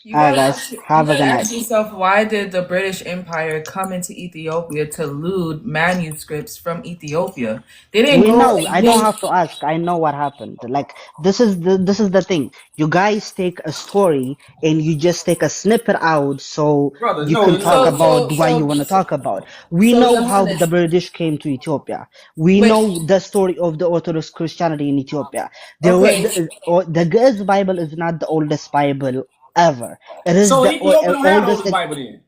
You All right, gotta guys. Have a good night. ask yourself, why did the British Empire come into Ethiopia to loot manuscripts from Ethiopia? They didn't We go know. I and don't loot. have to ask. I know what happened. Like, this is the thing. You guys take a story and you just take a snippet out so Brother, you can talk no. about what you want to talk about. We know how the British came to Ethiopia. We Wait, know the story of the Orthodox Christianity in Ethiopia. okay, The Ge'ez Bible is not the oldest Bible ever. It is So the Ethiopia don't have the oldest. oldest Bible then.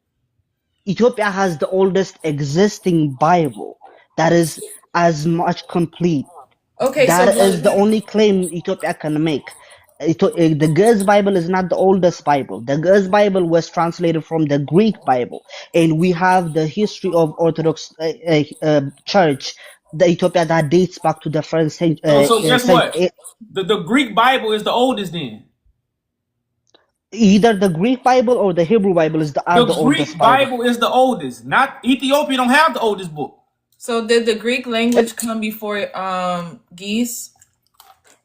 Ethiopia has the oldest existing Bible that is as much complete. okay. So That is the only claim Ethiopia can make. The Ge'ez Bible is not the oldest Bible. The Ge'ez Bible was translated from the Greek Bible, and we have the history of Orthodox Church, the Ethiopia that dates back to the first So guess what? The Greek Bible is the oldest then. either the Greek Bible or the Hebrew Bible are The the oldest Greek Bible. Bible is the oldest. Not Ethiopia don't have the oldest book. So did the Greek language come before Ge'ez?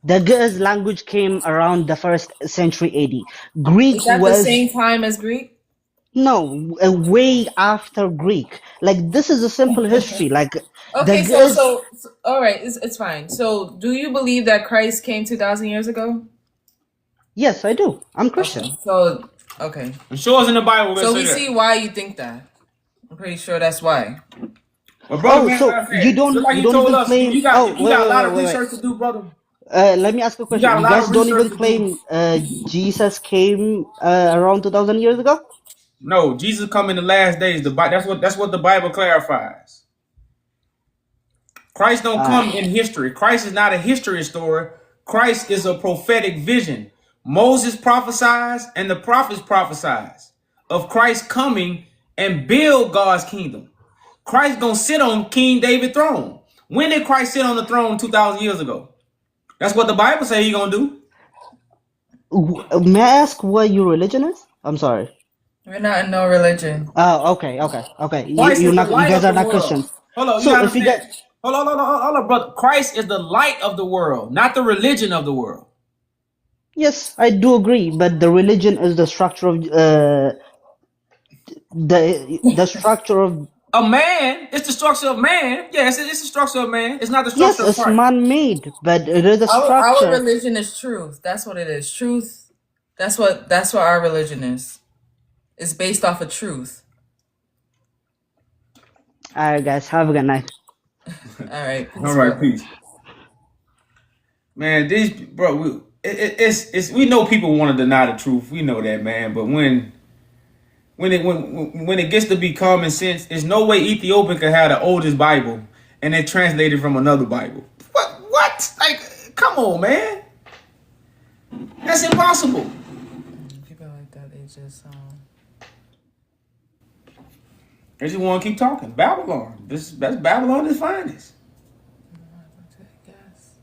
The Ge'ez language came around the 1st century AD. Greek Is that the was same time as Greek? no way after Greek. Like, this is a simple history. Like, Okay, the Ge'ez. so all right, it's fine. So do you believe that Christ came 2,000 years ago? Yes, I do. I'm Christian. So okay. Show us in the Bible. So we see why you think that. I'm pretty sure that's why. Well, brother, Oh, so you don't just like you even told us, claim. you got a lot of wait. research to do, brother. Let me ask you a You question. got a You lot guys of don't research even to do. claim Jesus came around 2,000 years ago? No, Jesus come in the last days. That's what the Bible clarifies. Christ don't Uh, come in history. Christ is not a history story. Christ is a prophetic vision. Moses prophesies and the prophets prophesies of Christ coming and build God's kingdom. Christ gonna sit on King David's throne. When did Christ sit on the throne 2,000 years ago? That's what the Bible say he gonna do. may I ask what your religion is? I'm sorry. We're not in no religion. Oh, okay. Christ is the You light guys of are the not world. Christians. Hold on, you So gotta if you understand. get Hold on, brother. Christ is the light of the world, not the religion of the world. yes, I do agree, but the religion is the structure of the structure of A man, it's the structure of man. Yes, it's the structure of man. It's not the yes, structure of it's Christ. man-made, but it is a Our structure. religion is truth. That's what it is. Truth. That's what our religion is. It's based off of truth. All right, guys, have a good night. All right, All peace, right, brother. peace. Man, these bro, it's we know people want to deny the truth. We know that, man. But when it gets to be common sense, there's no way Ethiopian can have the oldest Bible and then translate it from another Bible. What? Like, come on, man. That's impossible. People like that, they just They just want to keep talking. Babylon. That's Babylon is finest. I guess.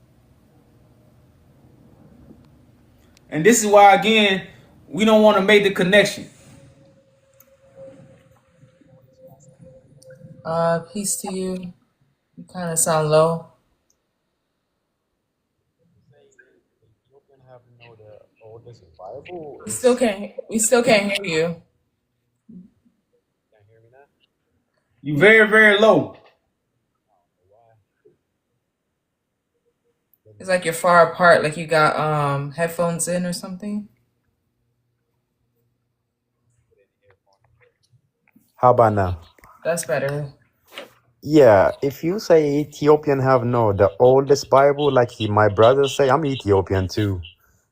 And this is why, again, we don't want to make the connection. Peace to you. You kind of sound low. Ethiopian have the oldest Bible. We still can't hear you. Can hear me now? You very, very low. It's like you're far apart, like you got headphones in or something. How about now? That's better. Yeah, if you say Ethiopian have the oldest Bible, like my brothers say, I'm Ethiopian too.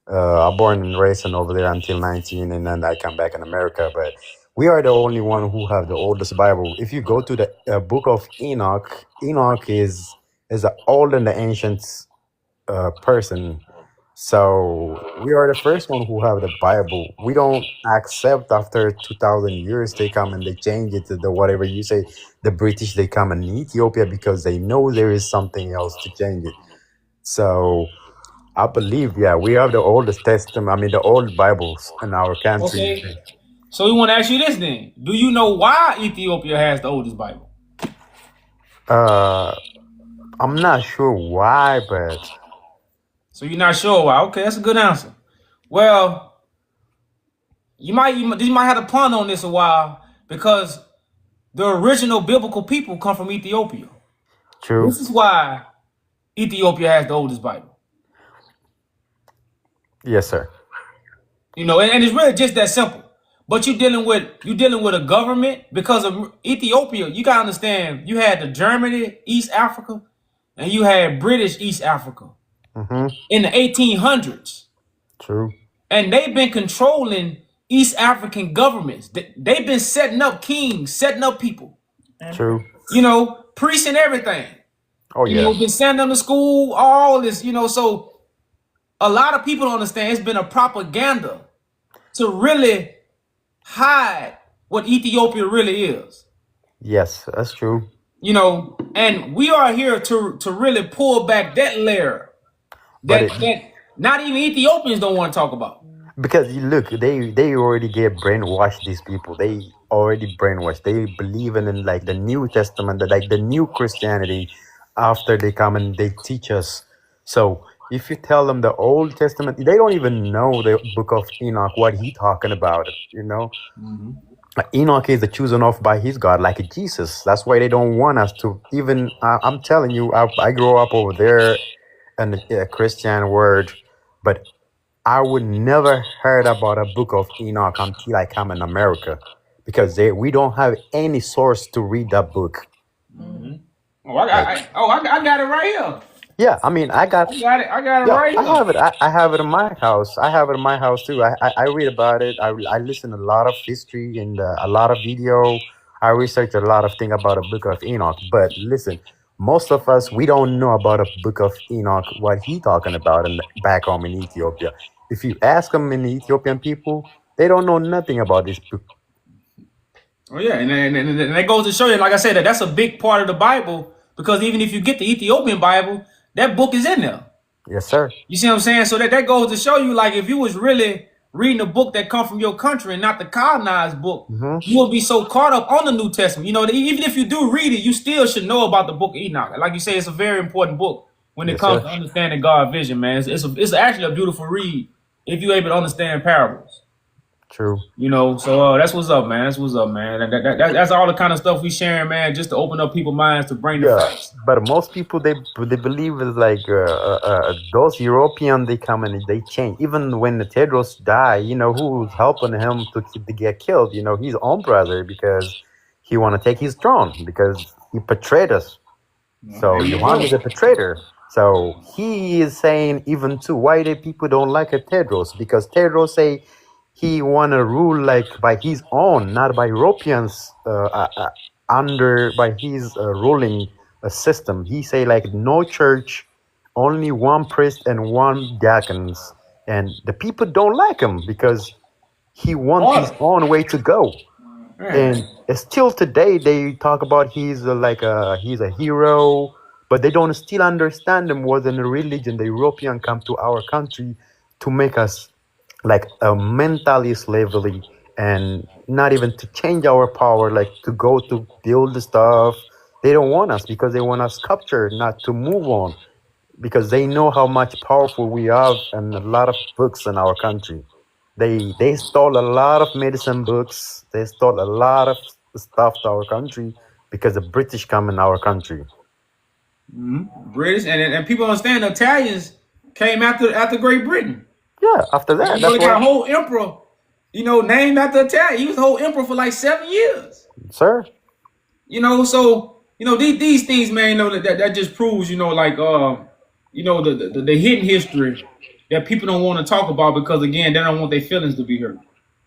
I'm born and raised in over there until 19, and then I come back in America. But we are the only one who have the oldest Bible. If you go to the book of Enoch, Enoch is an old and the ancient person. So we are the first one who have the Bible. We don't accept after 2,000 years they come and they change it to the whatever you say. The British they come in Ethiopia because they know there is something else to change it. So I believe, yeah, we have the oldest testament. I mean, the old Bibles in our country. Okay. So we want to ask you this then. Do you know why Ethiopia has the oldest Bible? I'm not sure why, but So you're not sure why. Okay, that's a good answer. Well, you might have to ponder on this a while because the original biblical people come from Ethiopia. true. This is why Ethiopia has the oldest Bible. Yes, sir. You know, and it's really just that simple. But you're dealing with a government because of Ethiopia. You gotta understand. You had the Germany East Africa, and you had British East Africa Mm-hmm. in the 1800s, True. and they've been controlling East African governments. They've been setting up kings, setting up people. True. You know, priests and everything. Oh You know, yeah. been sending them to school, all this. You know, so a lot of people don't understand. It's been a propaganda to really hide what Ethiopia really is. Yes, that's true. You know, and we are here to really pull back that layer But that not even Ethiopians don't want to talk about. because you look, they already get brainwashed. These people, they already brainwashed. They believe in like the New Testament, like the new Christianity. After they come and they teach us, so if you tell them the Old Testament, they don't even know the Book of Enoch, what he talking about. You know, Enoch is the chosen off by his God, like Jesus. That's why they don't want us to even. I'm telling you, I grew up over there in a Christian word, but I would never heard about a book of Enoch until I come in America, because we don't have any source to read that book. Oh, I Like, got, I got it right here. Yeah, I mean, I got. I got it. I got it Yeah, right I here. have it. I have it in my house. I have it in my house too. I read about it. I listen a lot of history and a lot of video. I research a lot of things about the book of Enoch. But listen, most of us we don't know about a book of Enoch. What he talking about in back home in Ethiopia. If you ask them in the Ethiopian people, they don't know nothing about this book. Oh yeah, and that goes to show you, like I said, that that's a big part of the Bible because even if you get the Ethiopian Bible, that book is in there. Yes, sir. You see what I'm saying? So that goes to show you, like, if you was really reading a book that come from your country and not the colonized book, Hmm. you will be so caught up on the New Testament. You know, even if you do read it, you still should know about the book of Enoch. Like you say, it's a very important book when it Yes, comes sir. to understanding God's vision, man. It's actually a beautiful read if you're able to understand parables. True. You know, so that's what's up, man. That's what's up, man. That's all the kind of stuff we sharing, man, just to open up people's minds to bring the Yeah, facts. but most people they believe it's like those European they come and they change. Even when the Tedros die, who's helping him to get killed? His own brother because he want to take his throne because he betrayed us. Well, So there you Johan go. is a betrayer. So he is saying even too why the people don't like a Tedros because Tedros say he want to rule like by his own, not by Europeans under by his ruling system. He say like no church, only one priest and one diaconess, and the people don't like him because he want his Order. own way to go. Yeah. And still today they talk about he's a hero, but they don't still understand him was in a religion. The European come to our country to make us like a mentally slavery and not even to change our power, like to go to build the stuff. They don't want us because they want us captured, not to move on because they know how much powerful we have and a lot of books in our country. They stole a lot of medicine books. They stole a lot of stuff to our country because the British come in our country. British and people understand the Italians came after Great Britain. Yeah, after Like, that, you know, that's they got what, a whole emperor, named after Italian. He was the whole emperor for like 7 years. sir. So these things, man. That just proves, the hidden history that people don't want to talk about because again they don't want their feelings to be hurt.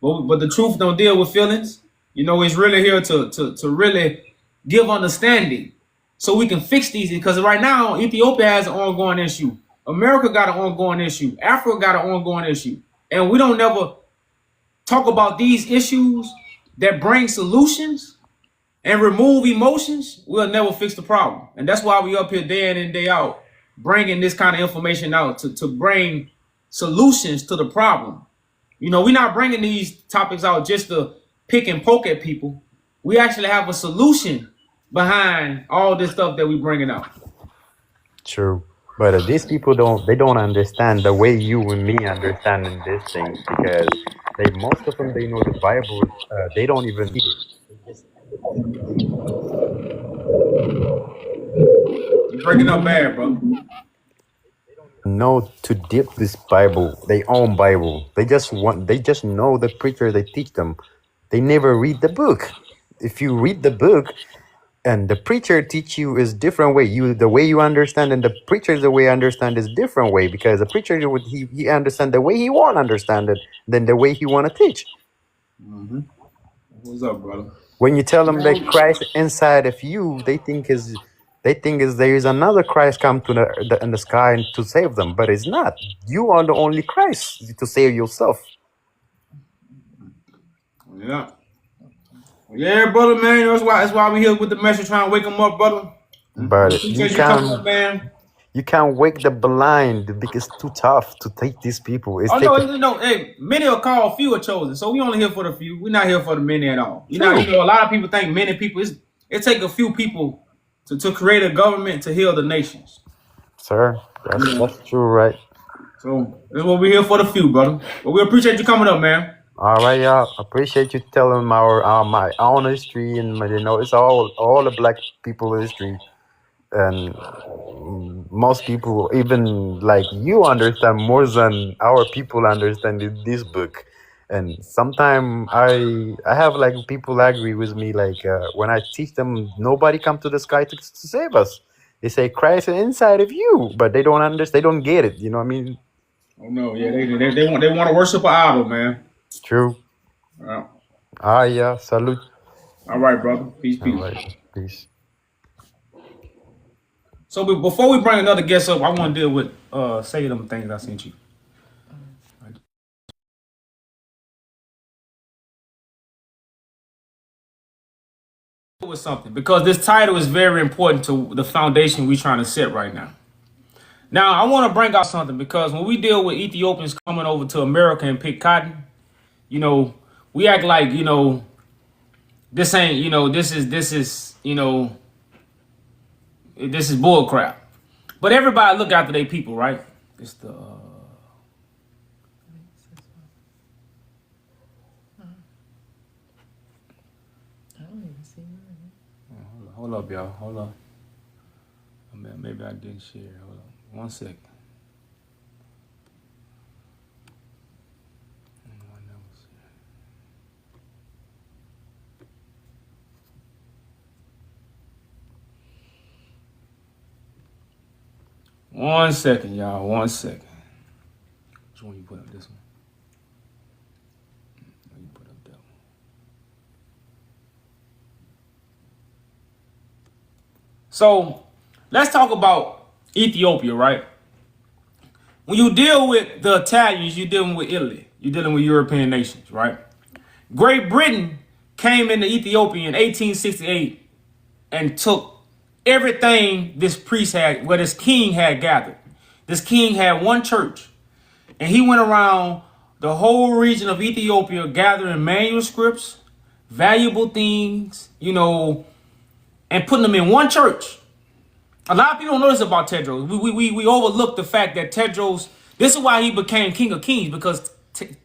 But the truth don't deal with feelings. It's really here to really give understanding so we can fix these because right now Ethiopia has an ongoing issue. America got an ongoing issue. Africa got an ongoing issue, and we don't never talk about these issues that bring solutions and remove emotions, we'll never fix the problem. And that's why we up here day in and day out, bringing this kind of information out to bring solutions to the problem. We're not bringing these topics out just to pick and poke at people. We actually have a solution behind all this stuff that we bringing out. True. But these people don't understand the way you and me understanding these things because they most of them they know the Bible. They don't even read it. They just You're breaking up bad, bro. know to dip this Bible, their own Bible. They just know the preacher they teach them. They never read the book. If you read the book and the preacher teach you is different way, the way you understand and the preacher the way understand is different way because the preacher he understand the way he want to understand it than the way he want to teach. What's up, brother? When you tell them that Christ inside of you, they think is there is another Christ come to in the sky and to save them, but it's not. You are the only Christ to save yourself. Yeah. Yeah, brother, man. That's why we here with the message trying to wake them up, brother. We But appreciate you coming up, man. you can't wake the blind because it's too tough to take these people. It's Oh take no, hey, many are called, few are chosen. So we only here for the few. We're not here for the many at all. true, A lot of people think many people. It take a few people to create a government to heal the nations. sir. That's true, right? So that's what we're here for the few, brother. But we appreciate you coming up, man. All right, y'all. Appreciate you telling my own history and it's all the black people history and most people even like you understand more than our people understand in this book. And sometimes I have like people agree with me like when I teach them nobody come to the sky to save us. They say Christ is inside of you, but they don't understand. They don't get it. You know what I mean? Oh no, yeah, they want to worship an idol, man. True. Uh, Ah, yeah. Salute. all right, brother. Peace, All peace. right. Peace. So before we bring another guest up, I want to deal with say them things I sent you. With something because this title is very important to the foundation we're trying to set right now. Now, I want to bring out something because when we deal with Ethiopians coming over to America and pick cotton, we act like, this ain't, this is bull crap. But everybody look after their people, right? It's the I don't even see mine. hold up, y'all. Hold up. Maybe I didn't share. Hold on. 1 second. One second, y'all. 1 second. Which one you put up? This one? No, you put up that one. So let's talk about Ethiopia, right? When you deal with the Italians, you're dealing with Italy. You're dealing with European nations, right? Great Britain came into Ethiopia in 1868 and took everything this priest had, this king had gathered. This king had one church, and he went around the whole region of Ethiopia gathering manuscripts, valuable things, and putting them in one church. A lot of people don't know this about Tedros. We overlook the fact that Tedros, this is why he became King of Kings, because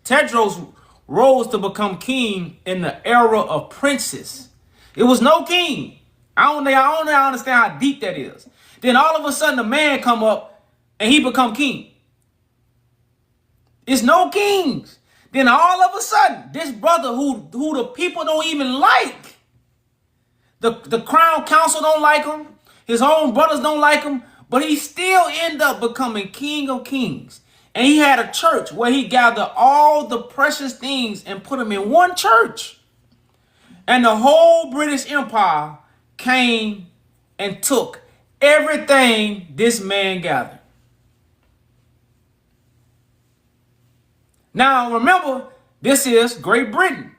Tedros rose to become king in the era of princes. It was no king. I don't understand how deep that is. Then all of a sudden a man come up and he become king. It's no kings. Then all of a sudden, this brother who the people don't even like, the crown council don't like him, his own brothers don't like him, but he still end up becoming King of Kings. And he had a church where he gathered all the precious things and put them in one church. And the whole British Empire came and took everything this man gathered. Now remember, this is Great Britain.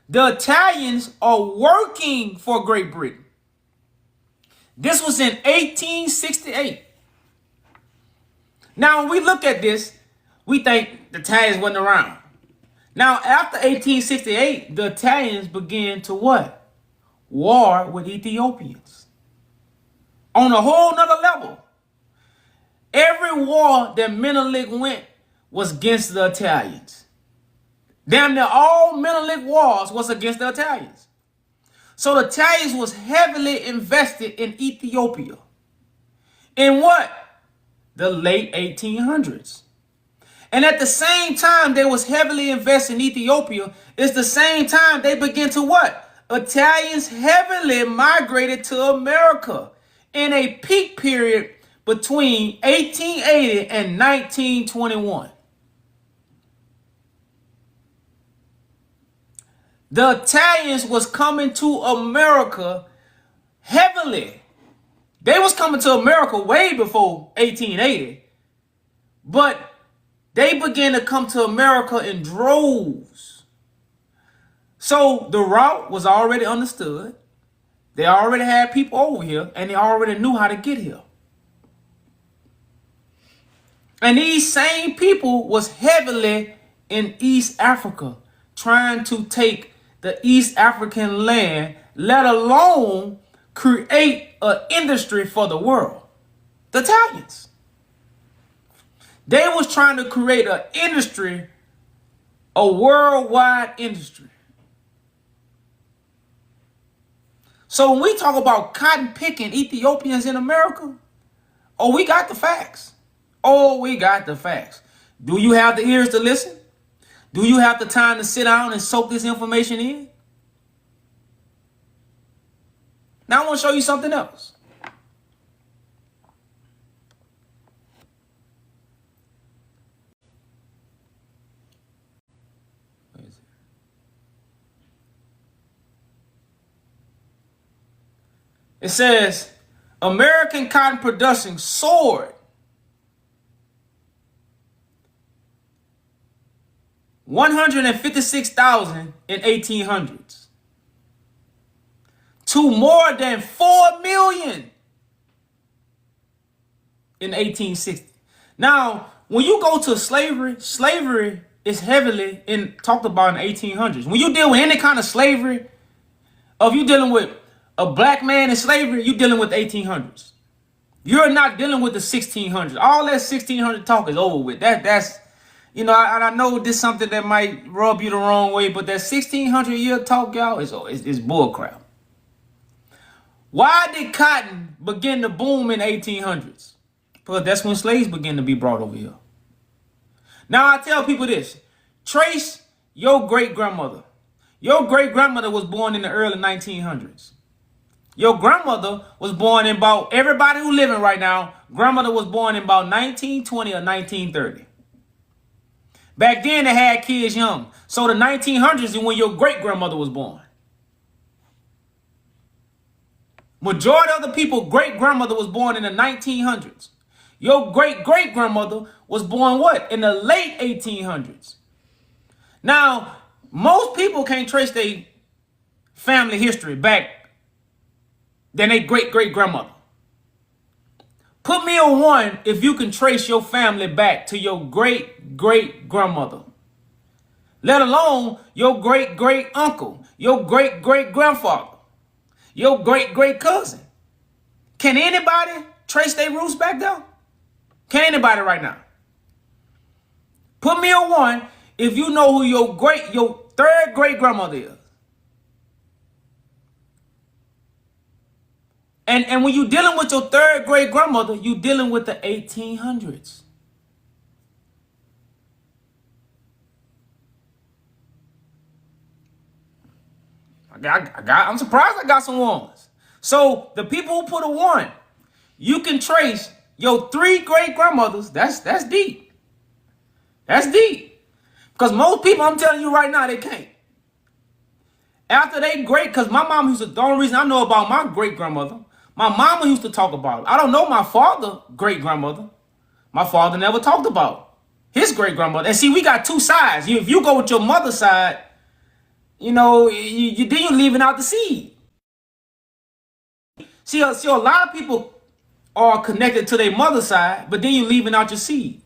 The Italians are working for Great Britain. This was in 1868. Now when we look at this, we think the Italians wasn't around. Now after 1868, the Italians began to what? War with Ethiopians. On a whole nother level. Every war that Menelik went was against the Italians. Damn near all Menelik wars was against the Italians. So the Italians was heavily invested in Ethiopia. In what? The late 1800s. And at the same time they was heavily invested in Ethiopia, it's the same time they began to what? Italians heavily migrated to America in a peak period between 1880 and 1921. The Italians was coming to America heavily. They was coming to America way before 1880, but they began to come to America in droves. So the route was already understood. They already had people over here, and they already knew how to get here. And these same people was heavily in East Africa, trying to take the East African land, let alone create an industry for the world. The Italians. They was trying to create an industry, a worldwide industry. So when we talk about cotton picking Ethiopians in America, we got the facts. We got the facts. Do you have the ears to listen? Do you have the time to sit down and soak this information in? Now I want to show you something else. It says American cotton production soared 156,000 in 1800s to more than 4 million in 1860. Now, when you go to slavery is heavily talked about in the 1800s. When you deal with any kind of slavery, or if you're dealing with a black man in slavery, you're dealing with the 1800s. You're not dealing with the 1600s. All that 1600 talk is over with. That's I know this is something that might rub you the wrong way, but that 1600 year talk, y'all, is bull crap. Why did cotton begin to boom in the 1800s? Because that's when slaves began to be brought over here. Now I tell people this: trace your great grandmother. Your great grandmother was born in the early 1900s. Your grandmother was born in about, everybody who living right now, grandmother was born in about 1920 or 1930. Back then they had kids young. So the 1900s is when your great grandmother was born. Majority of the people, great grandmother was born in the 1900s. Your great great grandmother was born what? In the late 1800s. Now, most people can't trace their family history back than their great great grandmother. Put me on one if you can trace your family back to your great great grandmother. Let alone your great great uncle, your great great grandfather, your great great cousin. Can anybody trace their roots back there? Can anybody right now? Put me on one if you know who your third great grandmother is. And when you're dealing with your third great grandmother, you're dealing with the 1800s. I'm surprised I got some ones. So the people who put a one, you can trace your three great grandmothers. That's deep. That's deep. Because most people, I'm telling you right now, they can't. After they great, because my mom used to, the only reason I know about my great grandmother, my mama used to talk about it. I don't know my father great grandmother. My father never talked about his great grandmother. And see, we got two sides. If you go with your mother's side, then you're leaving out the seed. See, a lot of people are connected to their mother's side, but then you're leaving out your seed.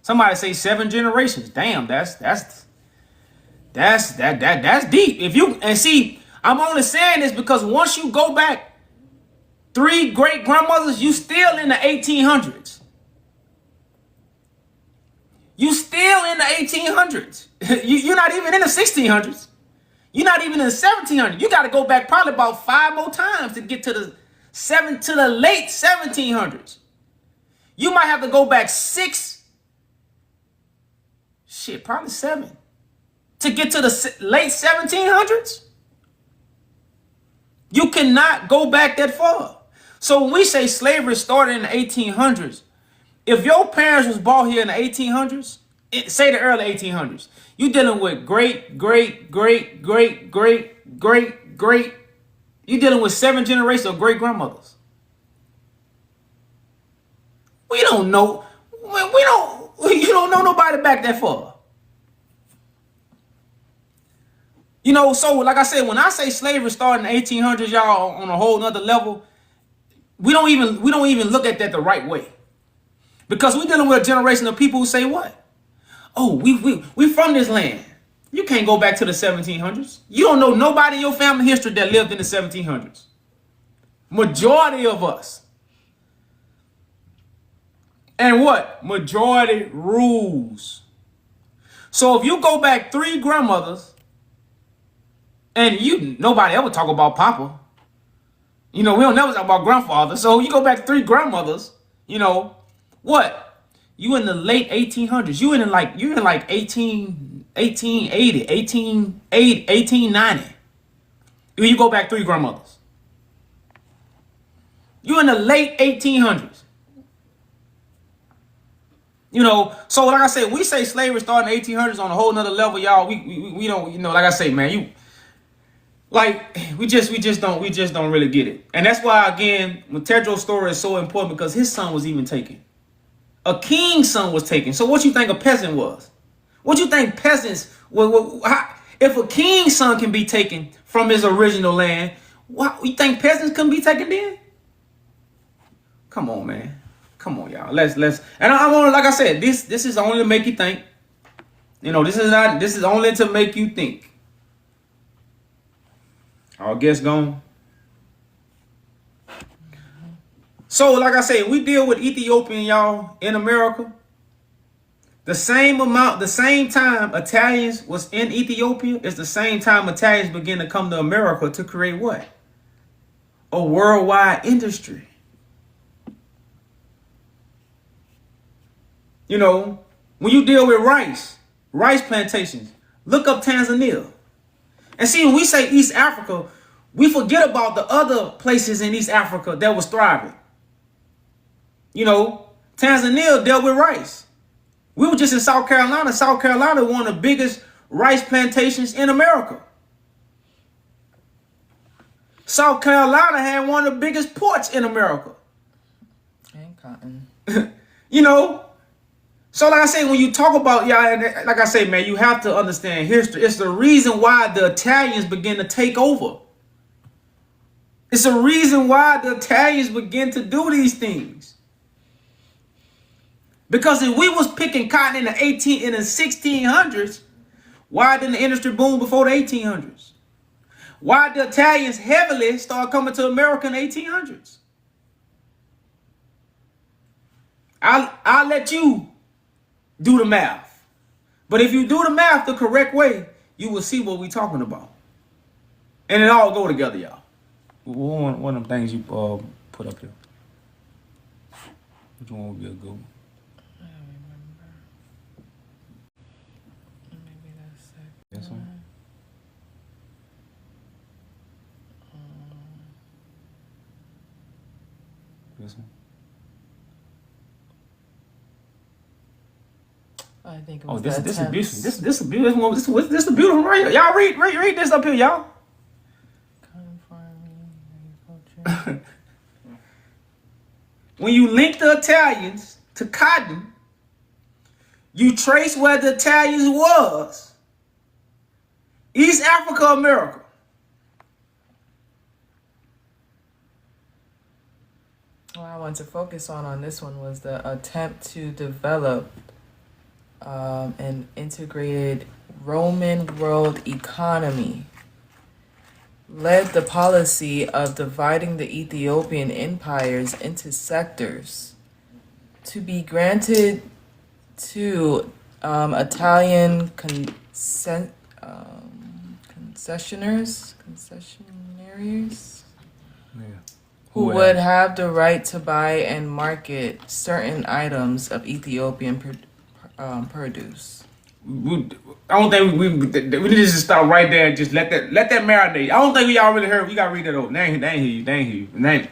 Somebody say 7 generations. Damn, that's deep. I'm only saying this because once you go back 3 great grandmothers, you still in the 1800s. You still in the 1800s. You're not even in the 1600s. You're not even in the 1700s. You got to go back probably about 5 more times to get to the late 1700s. You might have to go back probably 7 to get to the late 1700s. You cannot go back that far. So when we say slavery started in the 1800s, if your parents was born here in the 1800s, say the early 1800s, you dealing with great, you dealing with 7 generations of great grandmothers. You don't know nobody back that far. So like I said, when I say slavery started in the 1800s, y'all, on a whole nother level, we don't even look at that the right way. Because we're dealing with a generation of people who say what? Oh, we from this land. You can't go back to the 1700s. You don't know nobody in your family history that lived in the 1700s. Majority of us. And what? Majority rules. So if you go back 3 grandmothers, and nobody ever talk about Papa. We don't never talk about grandfather. So you go back 3 grandmothers, what? You in the late 1800s. You're in like 1880, 1890. When you go back 3 grandmothers. You're in the late 1800s. So like I said, we say slavery started in the 1800s on a whole nother level, y'all. We don't, like I say, man, Like we just don't really get it. And that's why again, when Tedro's story is so important because his son was even taken. A king's son was taken. So what you think a peasant was? What you think peasants if a king's son can be taken from his original land, what you think peasants couldn't be taken then? Come on, man. Come on, y'all. Let's and I want to, like I said, this is only to make you think. You know, this is only to make you think. Our guest gone. So, like I said, we deal with Ethiopian, y'all, in America. The same time Italians was in Ethiopia is the same time Italians began to come to America to create what? A worldwide industry. You know, when you deal with rice plantations, look up Tanzania. And see, when we say East Africa, we forget about the other places in East Africa that was thriving. You know, Tanzania dealt with rice. We were just in South Carolina. South Carolina, one of the biggest rice plantations in America. South Carolina had one of the biggest ports in America. And cotton. You know, so like I say, when you talk about, yeah, like I say, man, you have to understand history. It's the reason why the Italians began to take over. It's the reason why the Italians began to do these things. Because if we was picking cotton in the 1600s, why didn't the industry boom before the 1800s? Why did the Italians heavily start coming to America in the 1800s? I'll let you do the math. But if you do the math the correct way, you will see what we're talking about. And it all go together, y'all. One of them things you put up here. Which one would be a good one? I don't remember. Maybe that's it. This one? This one? I think it was this is attempts. beautiful. This is beautiful. This is beautiful right here. Y'all read this up here, y'all. Cotton farming, agriculture. When you link the Italians to cotton, you trace where the Italians was. East Africa, America. What I want to focus on this one was the attempt to develop an integrated Roman world economy led the policy of dividing the Ethiopian empires into sectors to be granted to Italian concessionaries who would have the right to buy and market certain items of Ethiopian produce. I don't think we need to just stop right there and just let that marinate. I don't think we all really heard. We gotta read that over. They ain't hear you. We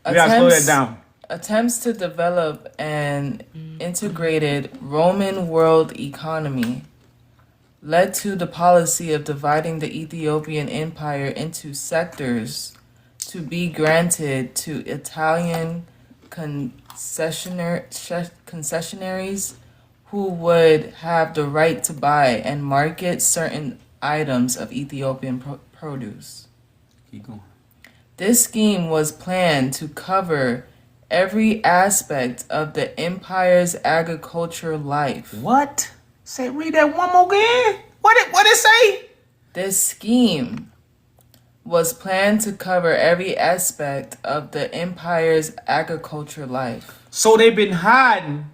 gotta slow that down. Attempts to develop an integrated Roman world economy led to the policy of dividing the Ethiopian empire into sectors to be granted to Italian concessionaries who would have the right to buy and market certain items of Ethiopian produce. Keep going. This scheme was planned to cover every aspect of the empire's agricultural life. What? Read that one more again. What it say? This scheme was planned to cover every aspect of the empire's agricultural life. So they've been hiding.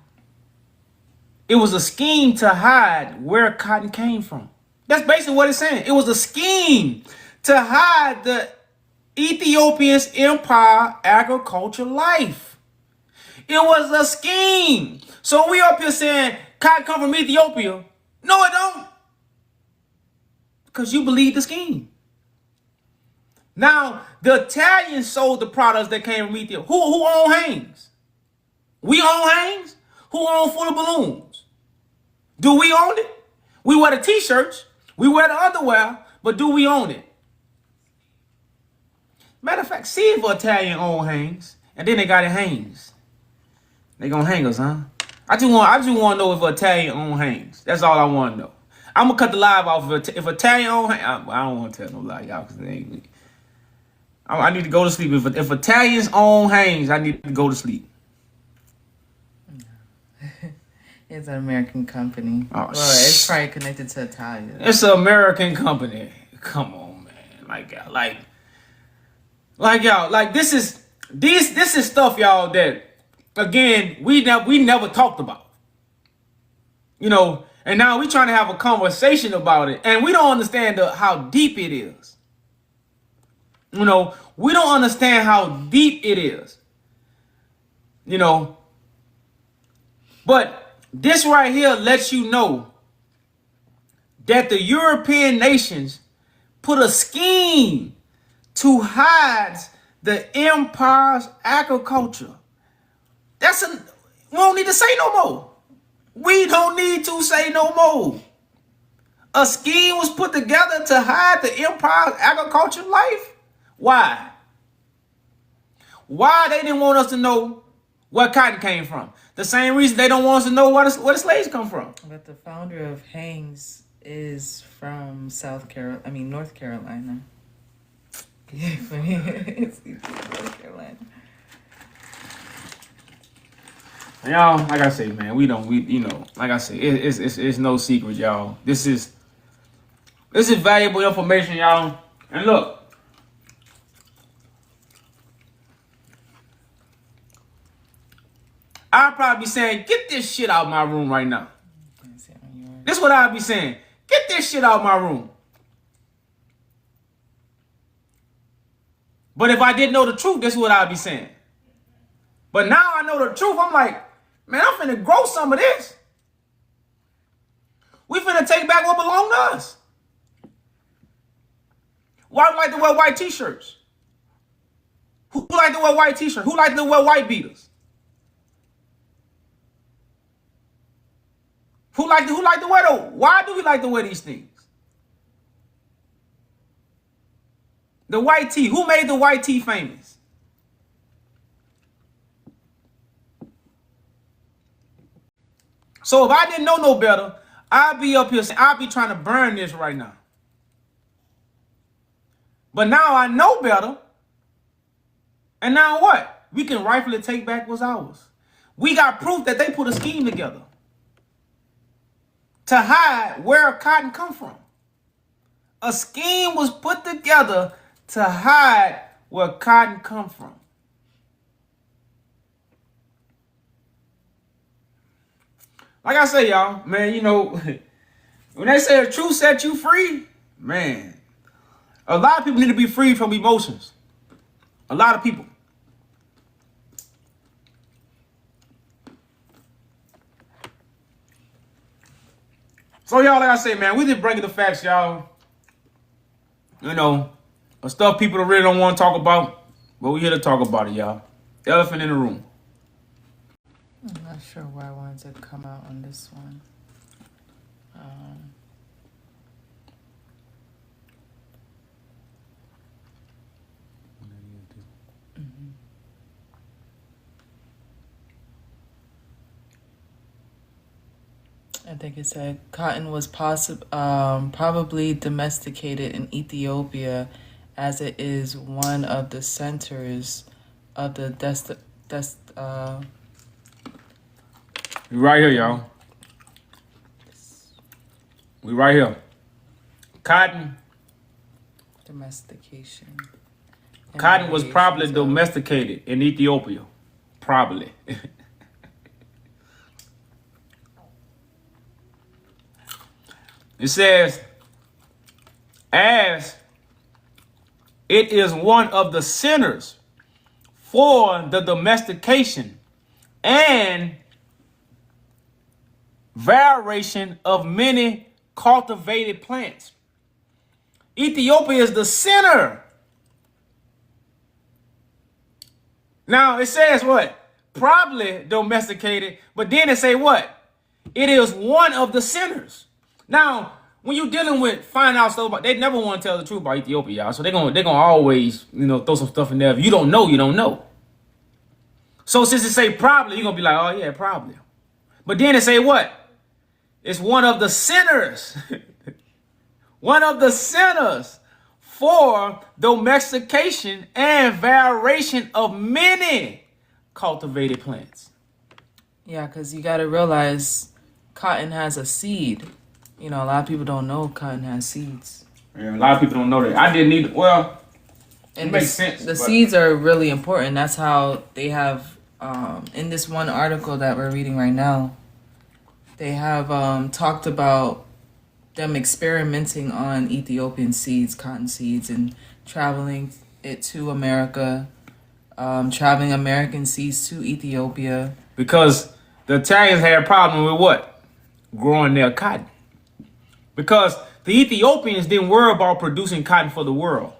It was a scheme to hide where cotton came from. That's basically what it's saying. It was a scheme to hide the Ethiopians' empire agriculture life. It was a scheme. So we up here saying cotton come from Ethiopia. No, it don't. Because you believe the scheme. Now, the Italians sold the products that came from Ethiopia. Who own Hanes? We own Hanes? Who own Full of Balloons? Do we own it? We wear the t-shirts. We wear the underwear. But do we own it? Matter of fact, see if Italian own hangs, and then they got it hangs. They gonna hang us, huh? I just want to know if Italian own hangs. That's all I want to know. I'm gonna cut the live off if Italian own hangs. I don't want to tell no lie, y'all, because they ain't. I need to go to sleep. If Italians own hangs, I need to go to sleep. It's an American company. Oh, well, it's probably connected to Italia. It's an American company. Come on, man. Like this is stuff, y'all, that again we never talked about. You know, and now we trying to have a conversation about it, and we don't understand how deep it is. You know, we don't understand how deep it is. You know, but this right here lets you know that the European nations put a scheme to hide the empire's agriculture. We don't need to say no more. We don't need to say no more. A scheme was put together to hide the empire's agriculture life. Why? Why they didn't want us to know where cotton came from? The same reason they don't want us to know where the slaves come from. But the founder of Hangs is from North Carolina. It's North Carolina. Y'all, like I say, man, like I say, it's no secret, y'all. This is valuable information, y'all. And look, I'll probably be saying, get this shit out of my room right now. This is what I'll be saying. Get this shit out of my room. But if I didn't know the truth, this is what I'll be saying. But now I know the truth. I'm like, man, I'm finna grow some of this. We finna take back what belonged to us. Why do we like to wear white t-shirts? Who like to wear white t-shirts? Who like to wear white beaters? Who like to wear those? Why do we like to wear these things? The white tee. Who made the white tee famous? So if I didn't know no better, I'd be up here saying, I'd be trying to burn this right now. But now I know better. And now what? We can rightfully take back what's ours. We got proof that they put a scheme together to hide where cotton come from. A scheme was put together to hide where cotton come from. Like I say, y'all, man, you know, when they say the truth set you free, man, a lot of people need to be free from emotions. A lot of people. So, y'all, like I say, man, we just bringing the facts, y'all. You know, stuff people really don't want to talk about, but we here to talk about it, y'all. Elephant in the room. I'm not sure why I wanted to come out on this one. I think it said cotton was probably domesticated in Ethiopia, as it is one of the centers of the We right here, y'all. We right here. Cotton. Domestication. Cotton was probably domesticated in Ethiopia. Probably. It says, as it is one of the centers for the domestication and variation of many cultivated plants. Ethiopia is the center. Now it says what? Probably domesticated, but then it say what? It is one of the centers. Now, when you're dealing with find out stuff about, they never want to tell the truth about Ethiopia, y'all. So they're gonna always, throw some stuff in there. If you don't know, you don't know. So since it say probably, you're gonna be like, oh yeah, probably. But then it say what? It's one of the sinners. One of the sinners for domestication and variation of many cultivated plants. Yeah, because you got to realize cotton has a seed. A lot of people don't know cotton has seeds. Yeah, a lot of people don't know that. I didn't either. Well, and it makes sense. The seeds are really important. That's how they have, in this one article that we're reading right now, they have talked about them experimenting on Ethiopian seeds, cotton seeds, and traveling it to America, traveling American seeds to Ethiopia. Because the Italians had a problem with what? Growing their cotton. Because the Ethiopians didn't worry about producing cotton for the world.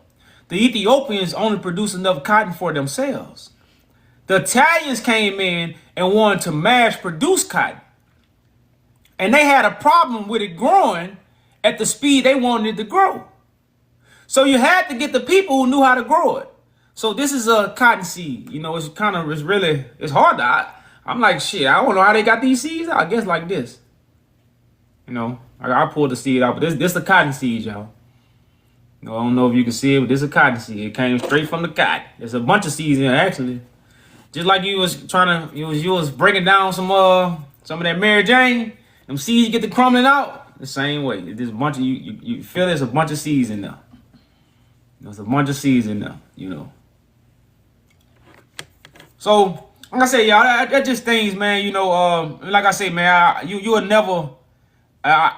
The Ethiopians only produced enough cotton for themselves. The Italians came in and wanted to mass produce cotton. And they had a problem with it growing at the speed they wanted it to grow. So you had to get the people who knew how to grow it. So this is a cotton seed. It's hard to, I'm like, shit, I don't know how they got these seeds out. I guess like this. I pulled the seed out, but this is a cotton seed, y'all. I don't know if you can see it, but this is a cotton seed. It came straight from the cotton. There's a bunch of seeds in there, actually. Just like you was you was breaking down some of that Mary Jane, them seeds get the crumbling out. The same way. There's a bunch of you feel there's a bunch of seeds in there. There's a bunch of seeds in there, So, like I say, y'all, that just things, man. Like I say, man, you'll never,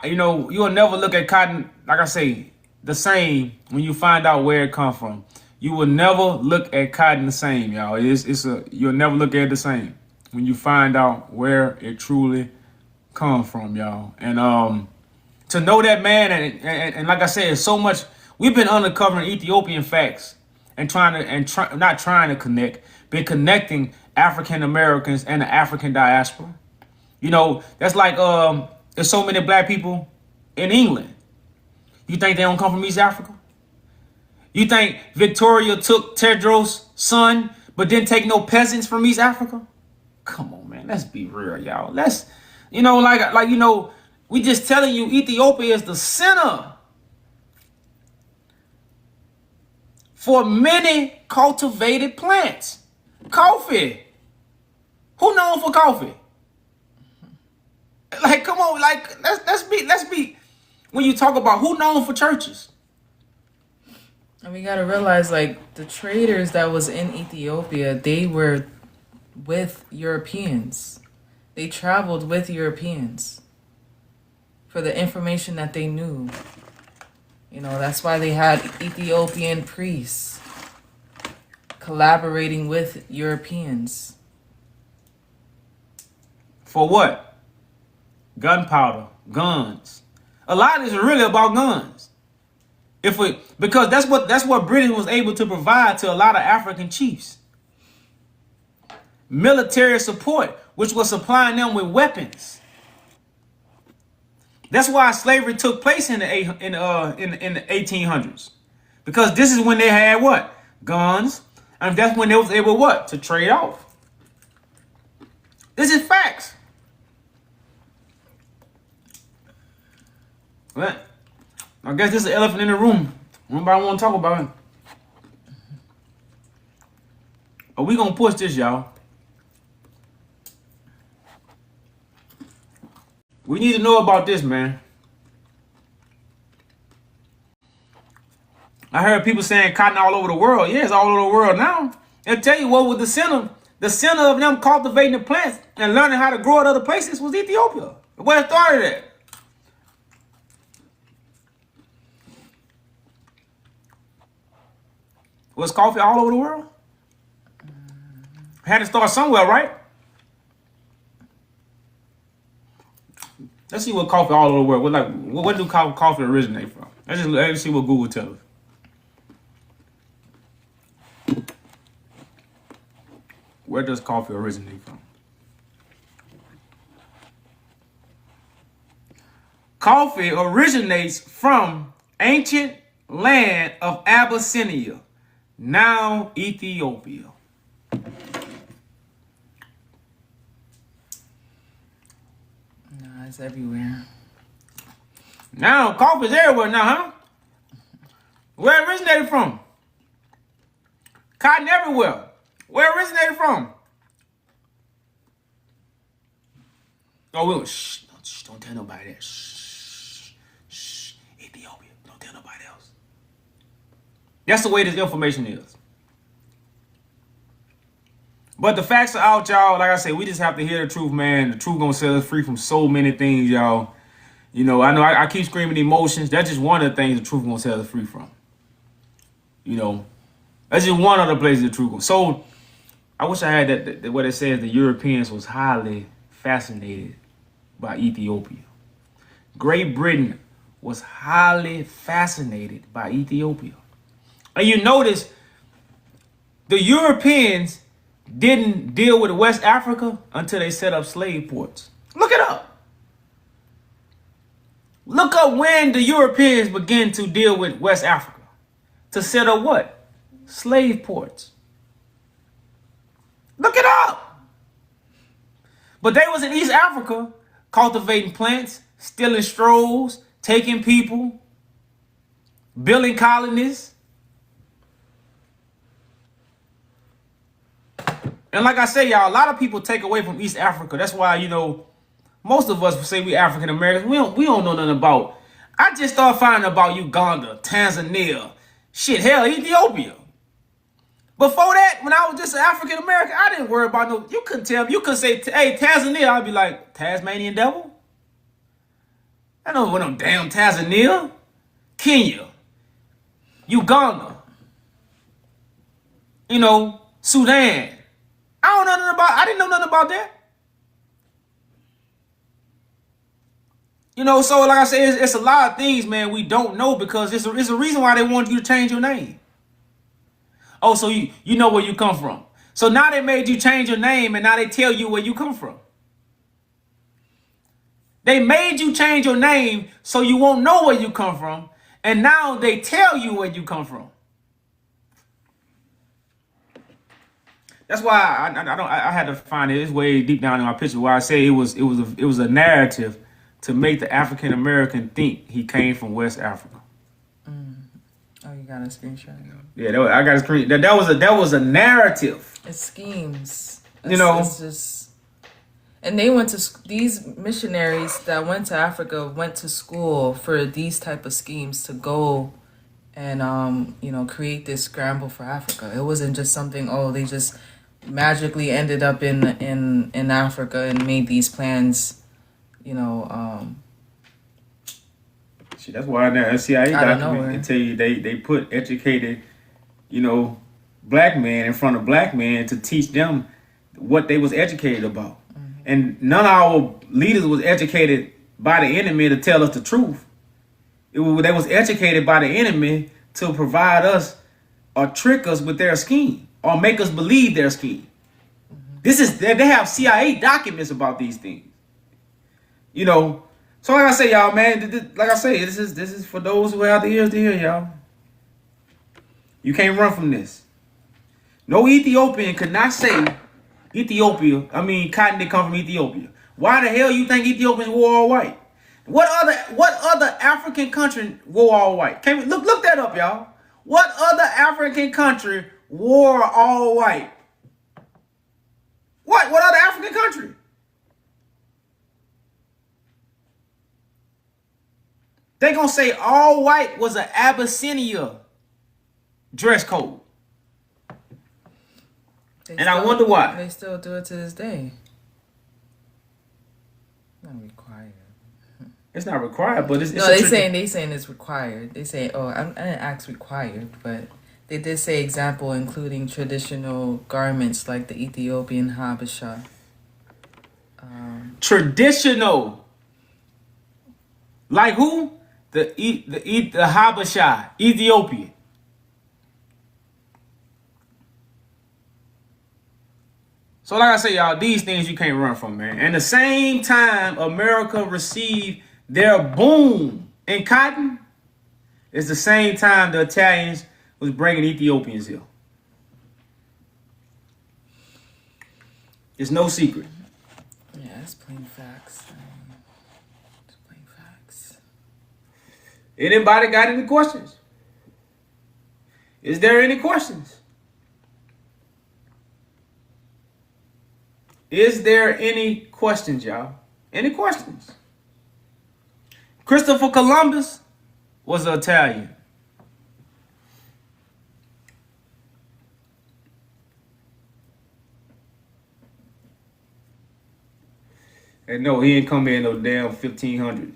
you'll never look at cotton, like I say, the same when you find out where it come from. You will never look at cotton the same, y'all. You'll never look at it the same when you find out where it truly come from, y'all. And to know that, man, and like I said, so much we've been uncovering Ethiopian facts and not trying to connect, been connecting African Americans and the African diaspora. That's like there's so many black people in England. You think they don't come from East Africa? You think Victoria took Tedros' son, but didn't take no peasants from East Africa? Come on, man. Let's be real, y'all. We just telling you Ethiopia is the center for many cultivated plants. Coffee. Who known for coffee? Like, come on, like let's be when you talk about who known for churches. And we gotta realize, like, the traders that was in Ethiopia, they were with Europeans. They traveled with Europeans for the information that they knew. That's why they had Ethiopian priests collaborating with Europeans. For what? Gunpowder, guns. A lot of this is really about guns. Because that's what Britain was able to provide to a lot of African chiefs. Military support, which was supplying them with weapons. That's why slavery took place in the 1800s, because this is when they had what? Guns, and that's when they was able what? To trade off. This is facts. But I guess this is an elephant in the room. Nobody want to talk about it. But we gonna push this, y'all. We need to know about this, man. I heard people saying cotton all over the world. Yeah, it's all over the world now. And tell you what, with the center of them cultivating the plants and learning how to grow it other places was Ethiopia. Where it started at. Was coffee all over the world? Had to start somewhere, right? Let's see what coffee all over the world. What do coffee originate from? Let's see what Google tells us. Where does coffee originate from? Coffee originates from ancient land of Abyssinia, now Ethiopia. Nah, it's everywhere. Now coffee's everywhere now, huh? Where it originated from? Cotton everywhere. Where it originated from? Oh, well, shh, don't tell nobody that. Shh, Ethiopia. Don't tell nobody else. That's the way this information is. But the facts are out, y'all. Like I said, we just have to hear the truth, man. The truth gonna set us free from so many things, y'all. You know I keep screaming emotions. That's just one of the things the truth gonna set us free from. You know, that's just one of the places the truth goes. So I wish I had that what it says the Europeans was highly fascinated by Ethiopia. Great Britain was highly fascinated by Ethiopia. And you notice the Europeans didn't deal with West Africa until they set up slave ports. Look it up. Look up when the Europeans began to deal with West Africa. To set up what? Slave ports. Look it up. But they was in East Africa cultivating plants, stealing strolls, taking people, building colonies. And like I say, y'all, a lot of people take away from East Africa. That's why, you know, most of us say we African Americans. We don't know nothing about. I just started finding about Uganda, Tanzania, shit, hell, Ethiopia. Before that, when I was just an African American, I didn't worry about no. You couldn't tell me. You could say, hey, Tanzania. I'd be like, Tasmanian devil? I don't know what no damn Tanzania. Kenya. Uganda. You know, Sudan. I didn't know nothing about that. You know, so like I said, it's a lot of things, man, we don't know because it's a reason why they want you to change your name. Oh, so you know where you come from. So now they made you change your name and now they tell you where you come from. They made you change your name so you won't know where you come from. And now they tell you where you come from. That's why I had to find it. It's way deep down in my picture where I say it was a narrative to make the African American think he came from West Africa. Oh, you got a screenshot? Yeah, I got a screen. That was a narrative. It's schemes. It's just, and they went to these missionaries that went to Africa went to school for these type of schemes to go and create this scramble for Africa. It wasn't just something. Oh, they just magically ended up in Africa and made these plans. See, that's why that CIA document can tell you they put educated, black men in front of black men to teach them what they was educated about. Mm-hmm. And none of our leaders was educated by the enemy to tell us the truth. They was educated by the enemy to provide us or trick us with their scheme or make us believe their scheme. Mm-hmm. They have CIA documents about these things. So like I say, y'all, man, this is for those who have the ears to hear, y'all. You can't run from this. No Ethiopian could not say cotton did come from Ethiopia. Why the hell you think Ethiopians wore all white? What other African country wore all white? Look that up, y'all. What other African country wore all white? What other African country? They gonna say all white was an Abyssinia dress code. I wonder why. They still do it to this day. Not required. It's not required, but it's they saying it's required. They say, I didn't ask required, but they did say example including traditional garments like the Ethiopian Habesha. Traditional. Like who? The Habesha, Ethiopian. So like I say, y'all, these things you can't run from, man. And the same time America received Their boom in cotton is the same time the Italians was bringing Ethiopians here. It's no secret. Yeah, that's plain facts. It's plain facts. Anybody got any questions? Is there any questions? Is there any questions, y'all? Any questions? Christopher Columbus was an Italian. And no, he ain't come in no damn 1500s.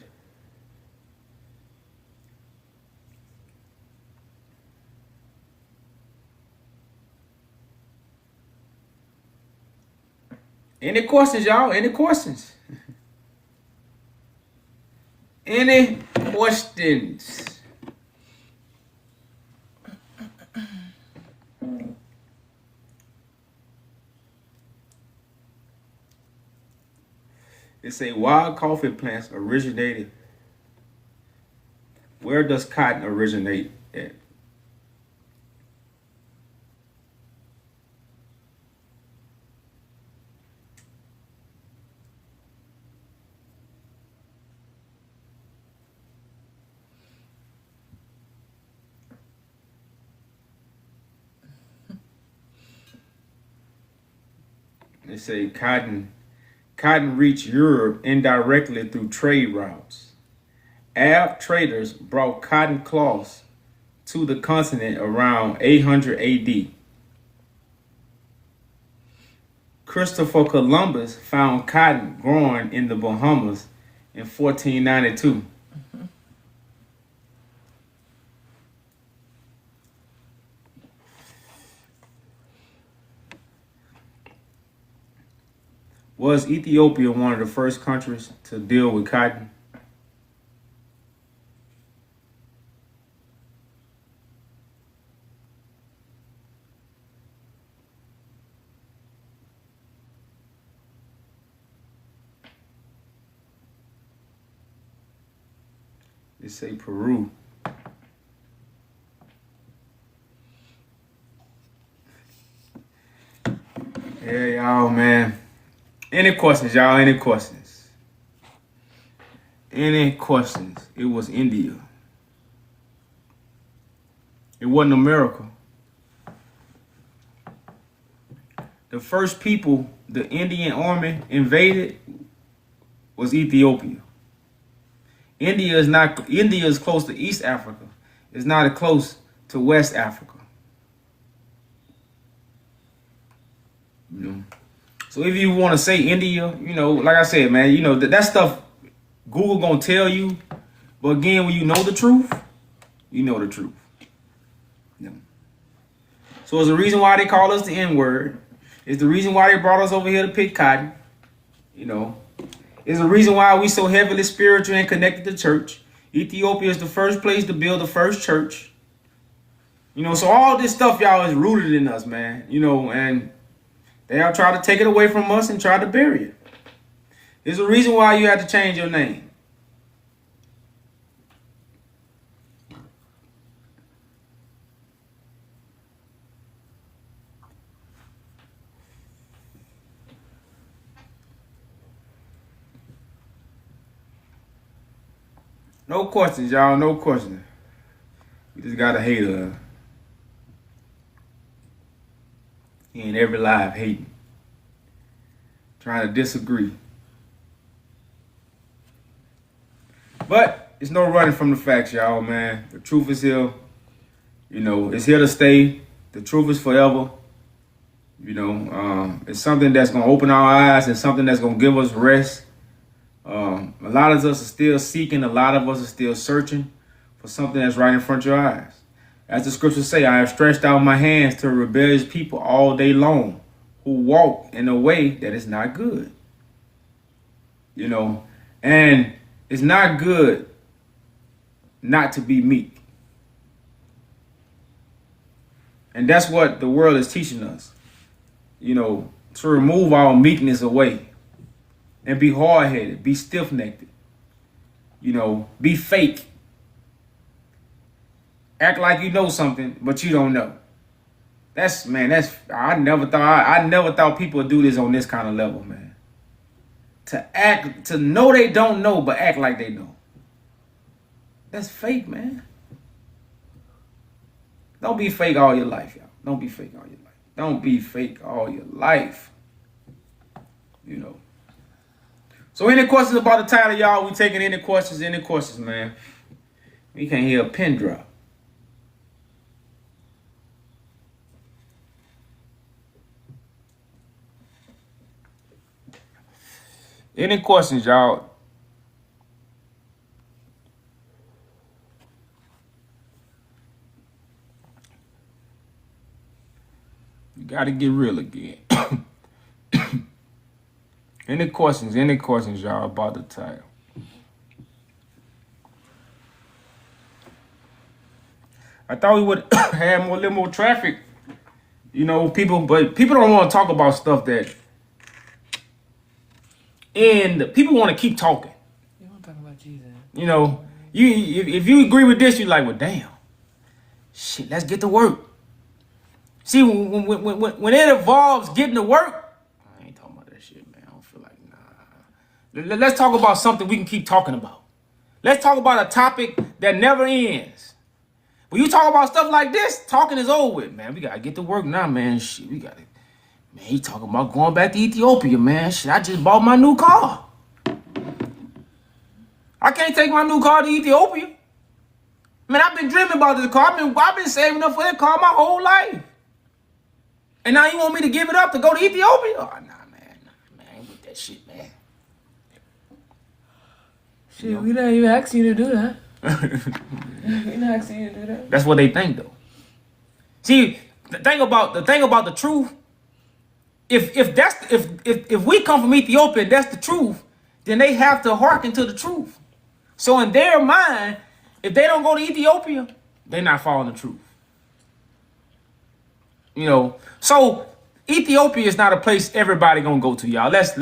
Any questions, y'all? Any questions? Any questions? They say wild coffee plants originated. Where does cotton originate at? They say cotton reached Europe indirectly through trade routes. Arab traders brought cotton cloths to the continent around 800 AD. Christopher Columbus found cotton growing in the Bahamas in 1492. Was Ethiopia one of the first countries to deal with cotton? They say Peru. Yeah, y'all, man. Any questions, y'all? Any questions? Any questions? It was India. It wasn't America. The first people the Indian army invaded was Ethiopia. India is close to East Africa. It's not as close to West Africa. You know. So if you want to say India, you know, like I said, man, you know, that stuff Google gonna tell you. But again, when you know the truth, you know the truth. Yeah. So it's the reason why they call us the N-word. It's the reason why they brought us over here to pick cotton. You know. It's the reason why we so heavily spiritual and connected to church. Ethiopia is the first place to build the first church. You know, so all this stuff, y'all, is rooted in us, man. You know, and they have tried to take it away from us and try to bury it. There's a reason why you had to change your name. No questions, y'all. No questions. We just got a hater. He in every live hating. Trying to disagree. But it's no running from the facts, y'all, man. The truth is here. You know, it's here to stay. The truth is forever. You know, it's something that's going to open our eyes and something that's going to give us rest. A lot of us are still seeking. A lot of us are still searching for something that's right in front of your eyes. As the scriptures say, I have stretched out my hands to rebellious people all day long who walk in a way that is not good. You know, and it's not good not to be meek. And that's what the world is teaching us. You know, to remove our meekness away and be hard-headed, be stiff-necked. be fake. Act like you know something, but you don't know. I never thought people would do this on this kind of level, man. To know they don't know, but act like they know. That's fake, man. Don't be fake all your life, y'all. Don't be fake all your life. Don't be fake all your life. So any questions about the title, y'all? We taking any questions, man. We can't hear a pin drop. Any questions, y'all? You got to get real again. Any questions, y'all, about the title? I thought we would have a little more traffic, but people don't want to talk about stuff and people want to keep talking. You want to talk about Jesus? If you agree with this, you're like, well, damn, shit, let's get to work. See, when it involves getting to work, I ain't talking about that shit, man. I don't feel like, nah. Let's talk about something we can keep talking about. Let's talk about a topic that never ends. When you talk about stuff like this, talking is over with, man. We got to get to work now, man. Shit, we got to. Man, he talking about going back to Ethiopia, man. Shit, I just bought my new car. I can't take my new car to Ethiopia. Man, I've been dreaming about this car. I've been saving up for that car my whole life. And now you want me to give it up to go to Ethiopia? Oh, nah, man. Man, I ain't with that shit, man. Shit, we not even asking you to do that. We not asking you to do that. That's what they think, though. See, the thing about the truth, if we come from Ethiopia and that's the truth, then they have to hearken to the truth. So in their mind, if they don't go to Ethiopia, they're not following the truth. So Ethiopia is not a place everybody gonna go to, y'all. Let's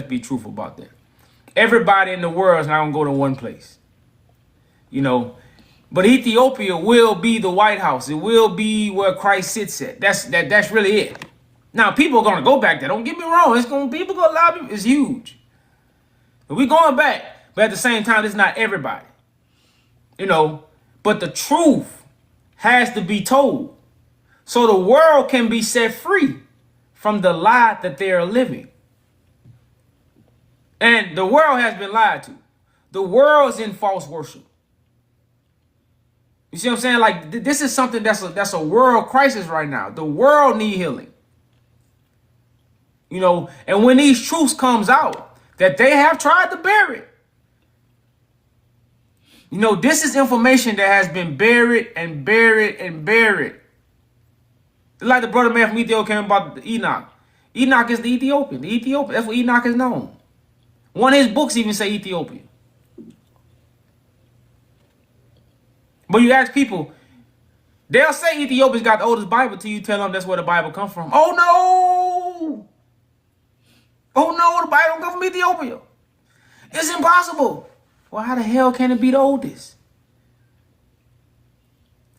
be truthful about that. Everybody in the world is not gonna go to one place. But Ethiopia will be the White House. It will be where Christ sits at. That's really it. Now people are gonna go back there. Don't get me wrong. People gonna allow people. It's huge. But we going back. But at the same time, it's not everybody. But the truth has to be told. So the world can be set free from the lie that they are living. And the world has been lied to. The world's in false worship. You see what I'm saying? Like, this is something that's a world crisis right now. The world need healing. And when these truths comes out, that they have tried to bury it. This is information that has been buried and buried and buried. Like the brother man from Ethiopia came about Enoch. Enoch is the Ethiopian. That's what Enoch is known. One of his books even say Ethiopia. But you ask people, they'll say Ethiopia's got the oldest Bible till you tell them that's where the Bible comes from. Oh no! Oh no, the Bible don't come from Ethiopia. It's impossible. Well, how the hell can it be the oldest?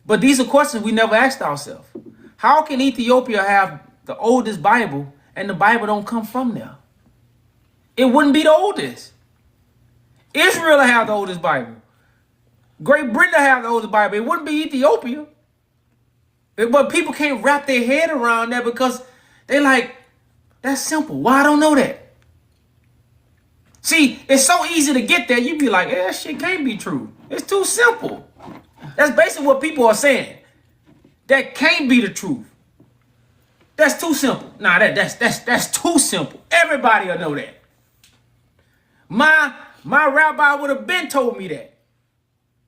But these are questions we never asked ourselves. How can Ethiopia have the oldest Bible and the Bible don't come from there? It wouldn't be the oldest. Israel have the oldest Bible. Great Britain have the oldest Bible. It wouldn't be Ethiopia. But people can't wrap their head around that because they like, that's simple. Why I don't know that? See, it's so easy to get there. You be like, that shit can't be true. It's too simple. That's basically what people are saying. That can't be the truth. That's too simple. Nah, that's too simple. Everybody will know that. My rabbi would have been told me that.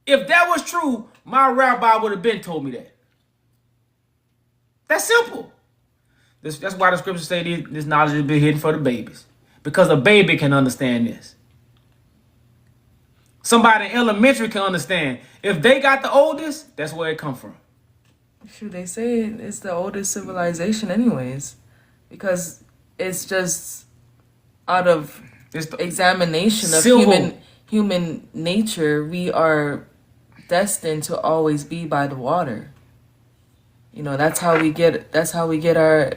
If that was true, my rabbi would have been told me that. That's simple. That's why the scriptures say this knowledge has been hidden for the babies. Because a baby can understand this. Somebody in elementary can understand. If they got the oldest, that's where it come from. Shoot, they say it's the oldest civilization anyways. Because it's just out of examination of human nature, we are destined to always be by the water. You know, that's how we get our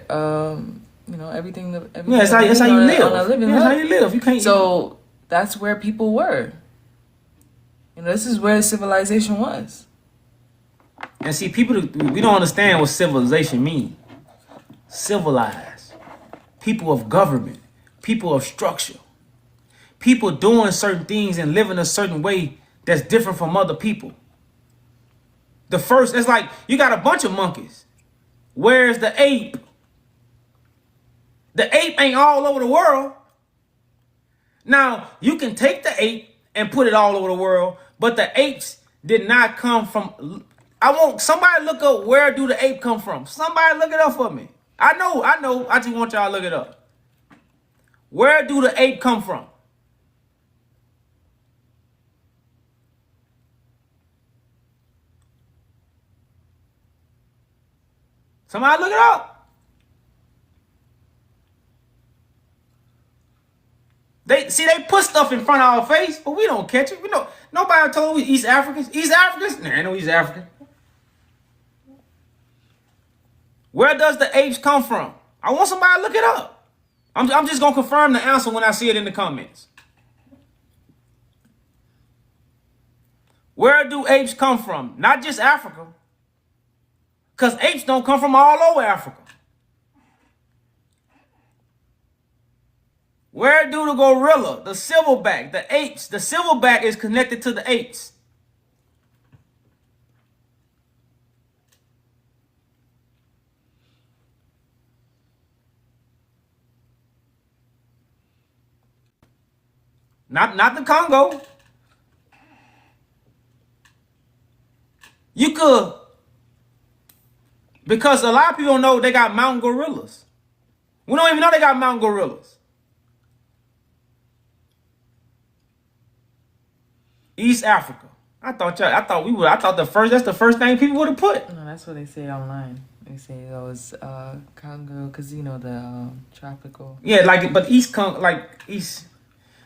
you know, everything Yeah, that's how you live. on a living Yeah, that's how life. you live. You can't. So that's where people were. You know, this is where civilization was. And see, people, we don't understand what civilization means. Civilized. People of government. People of structure. People doing certain things and living a certain way that's different from other people. It's like you got a bunch of monkeys. Where's the ape? The ape ain't all over the world. Now, you can take the ape and put it all over the world, but the apes did not come from... I want somebody look up, where do the ape come from? Somebody look it up for me. I know. I just want y'all to look it up. Where do the ape come from? Somebody look it up. They put stuff in front of our face, but we don't catch it. We know nobody told we East Africans. East Africans? Nah, ain't no East African. Where does the apes come from? I want somebody to look it up. I'm just gonna confirm the answer when I see it in the comments. Where do apes come from? Not just Africa. Because apes don't come from all over Africa. Where do the gorilla, the silverback, the apes, the silverback is connected to the apes? Not the Congo. You could, because a lot of people don't know they got mountain gorillas. We don't even know they got mountain gorillas. East Africa. That's the first thing people would have put. No, that's what they say online. They say it was Congo, because you know the tropical. Yeah, but East.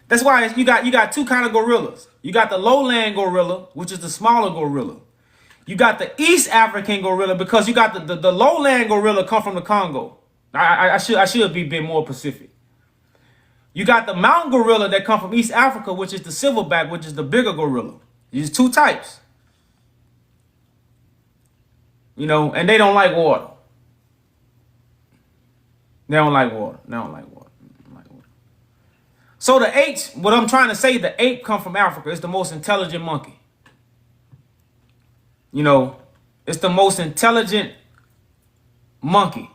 That's why you got two kind of gorillas. You got the lowland gorilla, which is the smaller gorilla. You got the East African gorilla, because you got the lowland gorilla come from the Congo. I should be a bit more specific. You got the mountain gorilla that come from East Africa, which is the silverback, which is the bigger gorilla. There's two types. You know, and they don't like water. They don't like water. So the apes, what I'm trying to say, the ape come from Africa. It's the most intelligent monkey. You know, it's the most intelligent monkey.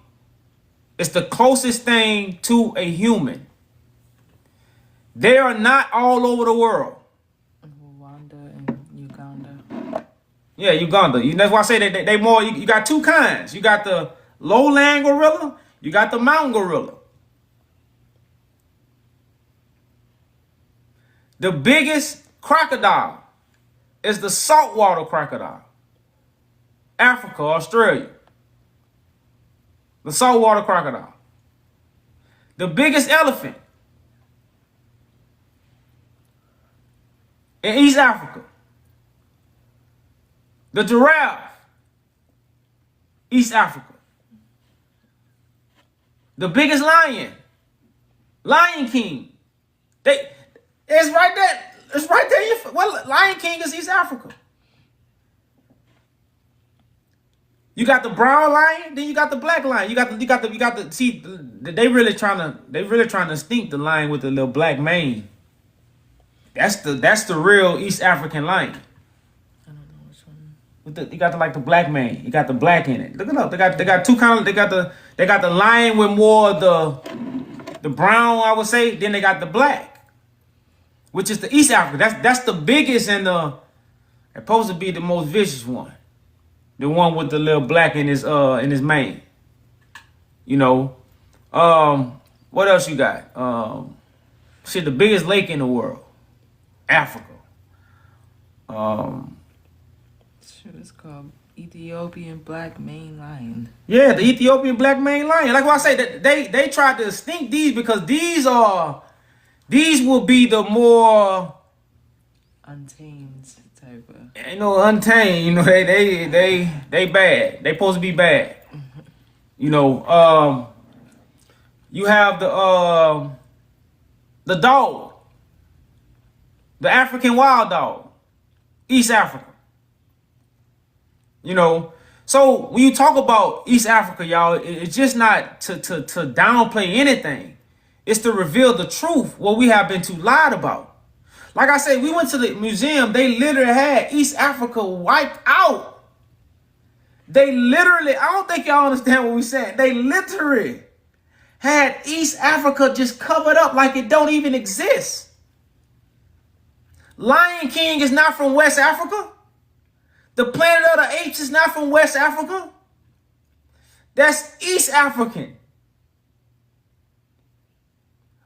It's the closest thing to a human. They are not all over the world. Rwanda and Uganda. Yeah, Uganda. That's why I say that they more. You got two kinds. You got the lowland gorilla. You got the mountain gorilla. The biggest crocodile is the saltwater crocodile. Africa, Australia. The saltwater crocodile. The biggest elephant in East Africa. The giraffe, East Africa. The biggest lion, Lion King. It's right there. It's right there. Well, Lion King is East Africa. You got the brown lion, then you got the black lion. You got the. See, they really trying to stink the lion with the little black mane. That's the real East African lion. I don't know which one. You got the black mane. You got the black in it. Look it up. They got two kind of. They got the lion with more the brown, I would say. Then they got the black, which is the East Africa. That's the biggest and supposed to be the most vicious one. The one with the little black in his mane. You know. What else you got? The biggest lake in the world. Africa. Shit, it's called Ethiopian black maned lion. Yeah, the Ethiopian black maned lion. Like what I say, that they tried to stink these because these will be the more untamed type of. Ain't no untamed. You know, they bad. They supposed to be bad. You know, you have the dog, the African wild dog, East Africa. You know, so when you talk about East Africa, y'all, it's just not to downplay anything. It's to reveal the truth, what we have been too lied about. Like I said, we went to the museum. They literally had East Africa wiped out. They literally, I don't think y'all understand what we said. They literally had East Africa just covered up like it don't even exist. Lion King is not from West Africa. The Planet of the Apes is not from West Africa. That's East African.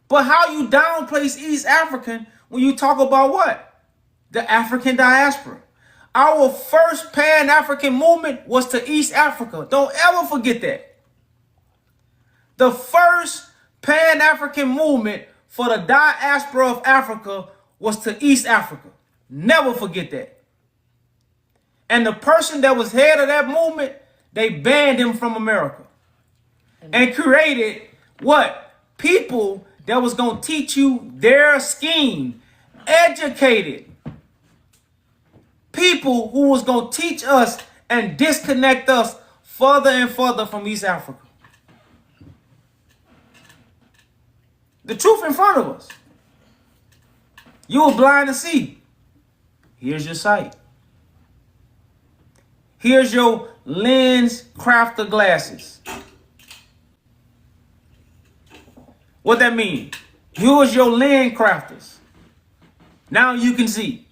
But how you downplace East African when you talk about what? The African diaspora. Our first Pan-African movement was to East Africa. Don't ever forget that. The first Pan-African movement for the diaspora of Africa was to East Africa. Never forget that. And the person that was head of that movement, they banned him from America. And created what? People that was going to teach you their scheme. Educated people who was going to teach us and disconnect us further and further from East Africa. The truth in front of us. You were blind to see. Here's your sight. Here's your lens crafter glasses. What that mean? Here's your lens crafters. Now you can see.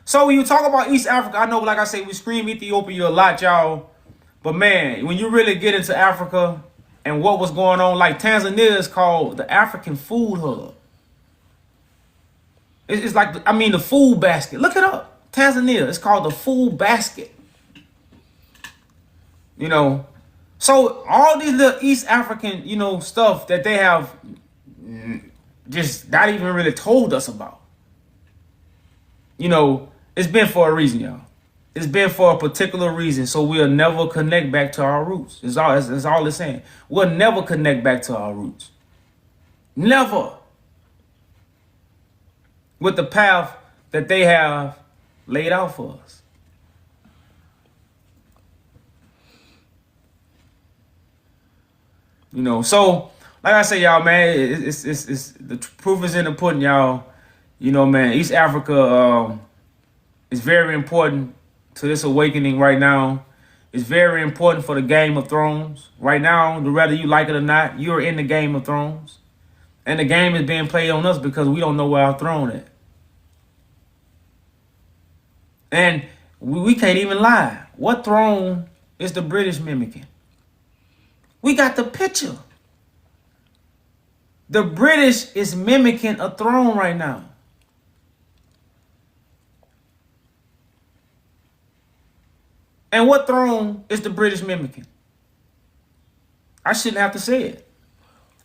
So when you talk about East Africa, I know, like I say, we scream Ethiopia a lot, y'all. But man, when you really get into Africa and what was going on, like Tanzania is called the African food hub. It's like, I mean, the food basket. Look it up. Tanzania, it's called the food basket. You know, so all these little East African, you know, stuff that they have just not even really told us about. You know, it's been for a reason, y'all. It's been for a particular reason, so we'll never connect back to our roots. It's all it's saying. We'll never connect back to our roots. Never. With the path that they have laid out for us. You know, so like I say, y'all, man, it's the proof is in the pudding, y'all. You know, man, East Africa is very important to this awakening right now. It's very important for the Game of Thrones. Right now, whether you like it or not, you're in the Game of Thrones. And the game is being played on us because we don't know where our throne is. And we can't even lie. What throne is the British mimicking? We got the picture. The British is mimicking a throne right now. And what throne is the British mimicking? I shouldn't have to say it.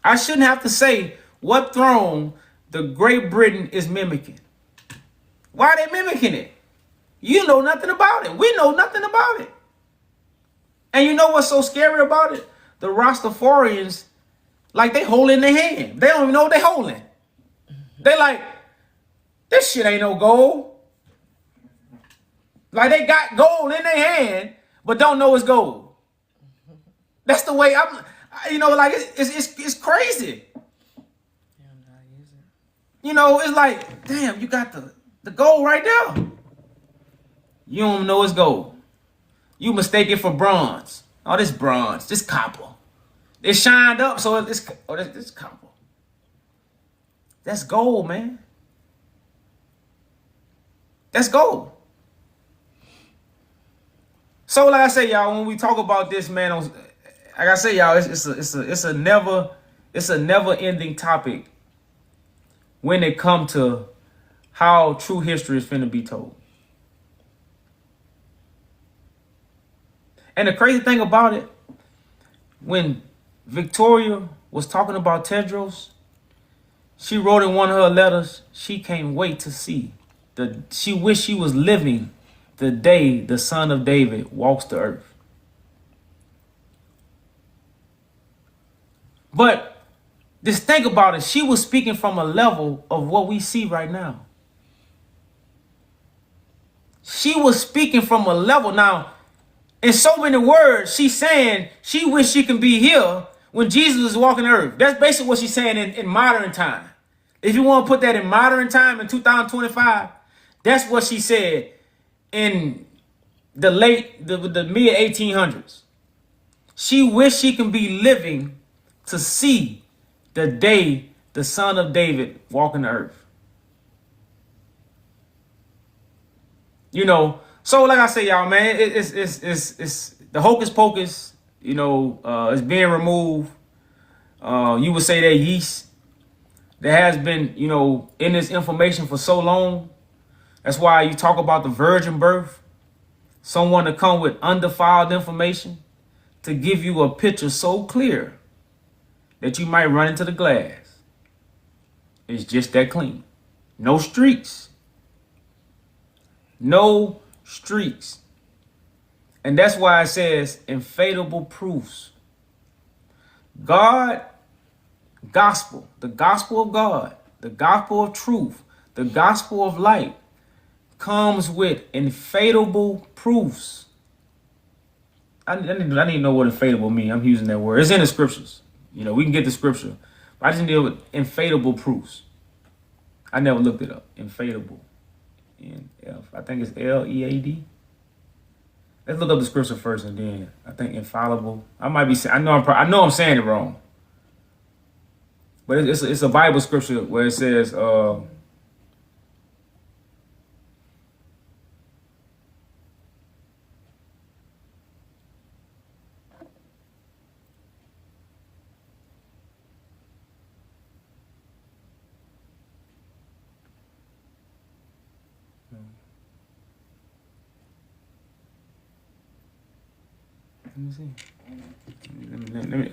I shouldn't have to say what throne the Great Britain is mimicking. Why are they mimicking it? You know nothing about it. We know nothing about it. And you know what's so scary about it? The Rastafarians, like they holding their hand. They don't even know what they holding. They like, this shit ain't no gold. Like they got gold in their hand, but don't know it's gold. That's the way you know, like it's crazy. You know, it's like, damn, you got the gold right there. You don't know it's gold. You mistake it for bronze. Oh, this bronze, this copper. It shined up, so this copper. That's gold, man. That's gold. So, like I say, y'all, when we talk about this, man, like I say, y'all, it's a never ending topic when it comes to how true history is finna be told. And the crazy thing about it, when Victoria was talking about Tedros, She wrote in one of her letters, she can't wait to see. She wished she was living the day the Son of David walks the earth. But just think about it. She was speaking from a level of what we see right now. She was speaking from a level. Now, in so many words, she's saying she wished she can be here when Jesus is walking the earth. That's basically what she's saying in modern time. If you want to put that in modern time in 2025, that's what she said in the mid 1800s. She wished she can be living to see the day the Son of David walking the earth. You know, so like I say, y'all, man, it's the hocus pocus. You know, it's being removed. You would say that yeast that has been, you know, in this information for so long. That's why you talk about the virgin birth. Someone to come with undefiled information to give you a picture so clear that you might run into the glass. It's just that clean. No streaks. No streaks. And that's why it says infallible proofs. God, gospel, the gospel of God, the gospel of truth, the gospel of light comes with infallible proofs. I need to know what infallible means. I'm using that word. It's in the scriptures. You know, we can get the scripture. But I just deal with infallible proofs. I never looked it up. Infallible. I think it's Lead. Let's look up the scripture first, and then I think infallible. I might be saying. I know I'm saying it wrong. But it's a Bible scripture where it says. Let me see.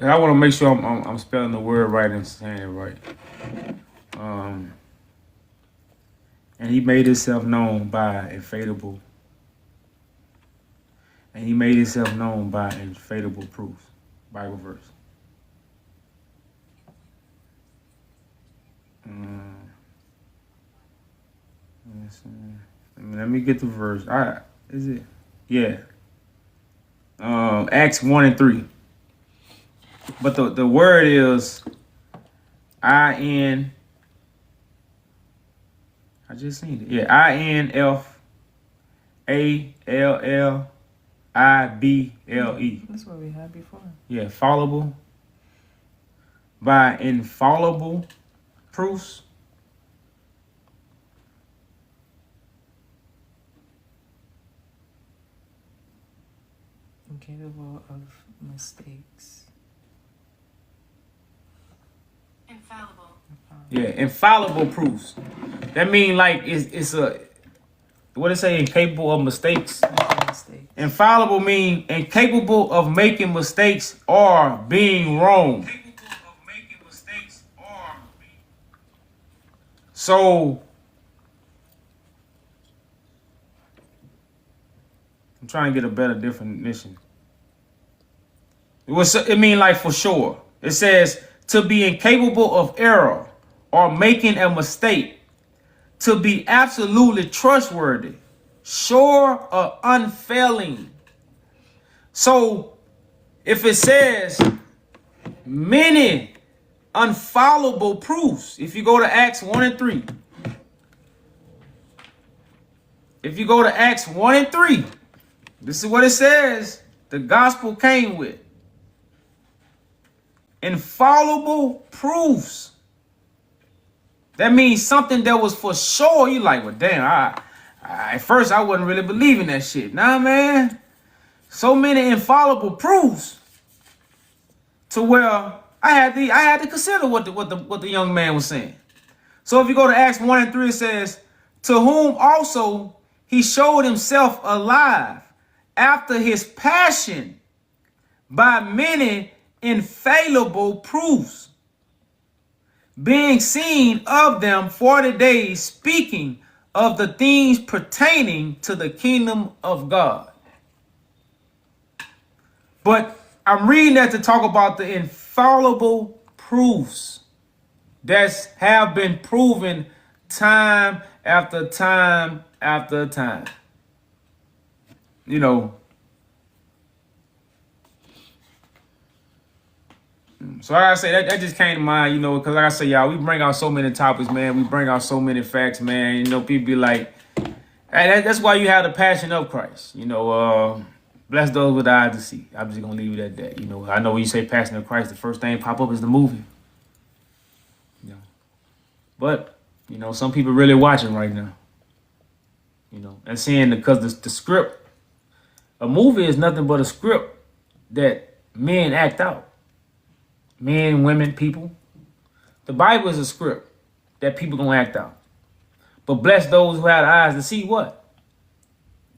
I want to make sure I'm spelling the word right and saying it right. And he made himself known by infallible. And he made himself known by infallible proofs. Bible verse. Let me get the verse. All right. Is it? Yeah. Acts 1 and 3. But the word is I just seen it. Yeah, infallible. That's what we had before. Yeah, fallible. By infallible proofs. Incapable of mistakes. Infallible. Yeah, infallible proofs. That mean like it's a what it say? Incapable of mistakes. Infallible mean incapable of making mistakes or being wrong. So I'm trying to get a better definition. It mean like for sure. It says to be incapable of error or making a mistake. To be absolutely trustworthy, sure or unfailing. So if it says many infallible proofs, if you go to Acts 1 and 3. If you go to Acts 1 and 3, this is what it says. The gospel came with. Infallible proofs. That means something that was for sure. You like, well, damn, at first I wasn't really believing that shit. Nah, man. So many infallible proofs to where I had to consider what the young man was saying. So if you go to Acts 1 and 3, it says, to whom also he showed himself alive after his passion by many infallible proofs, being seen of them 40 days, speaking of the things pertaining to the kingdom of God. But I'm reading that to talk about the infallible proofs that have been proven time after time after time. You know, so like I say, that just came to mind, you know, because like I say, y'all, we bring out so many topics, man. We bring out so many facts, man. You know, people be like, hey, that's why you have the passion of Christ. You know, bless those with eyes to see. I'm just going to leave it at that. You know, I know when you say passion of Christ, the first thing pop up is the movie. You know, but, you know, some people really watching right now. You know, and seeing because the script, a movie is nothing but a script that men act out. Men, women, people. The Bible is a script that people gonna act out. But bless those who have eyes to see what?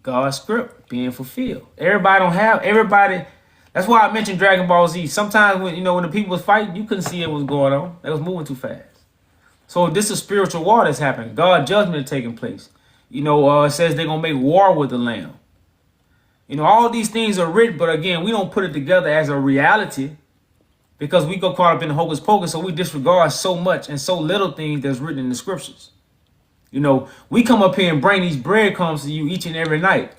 God's script being fulfilled. Everybody. That's why I mentioned Dragon Ball Z. Sometimes when the people was fighting, you couldn't see what was going on. They was moving too fast. So this is spiritual war that's happening. God judgment is taking place. You know, it says they're gonna make war with the Lamb. You know, all these things are written, but again, we don't put it together as a reality. Because we go caught up in the hocus pocus, so we disregard so much and so little things that's written in the scriptures. You know, we come up here and bring these breadcrumbs to you each and every night.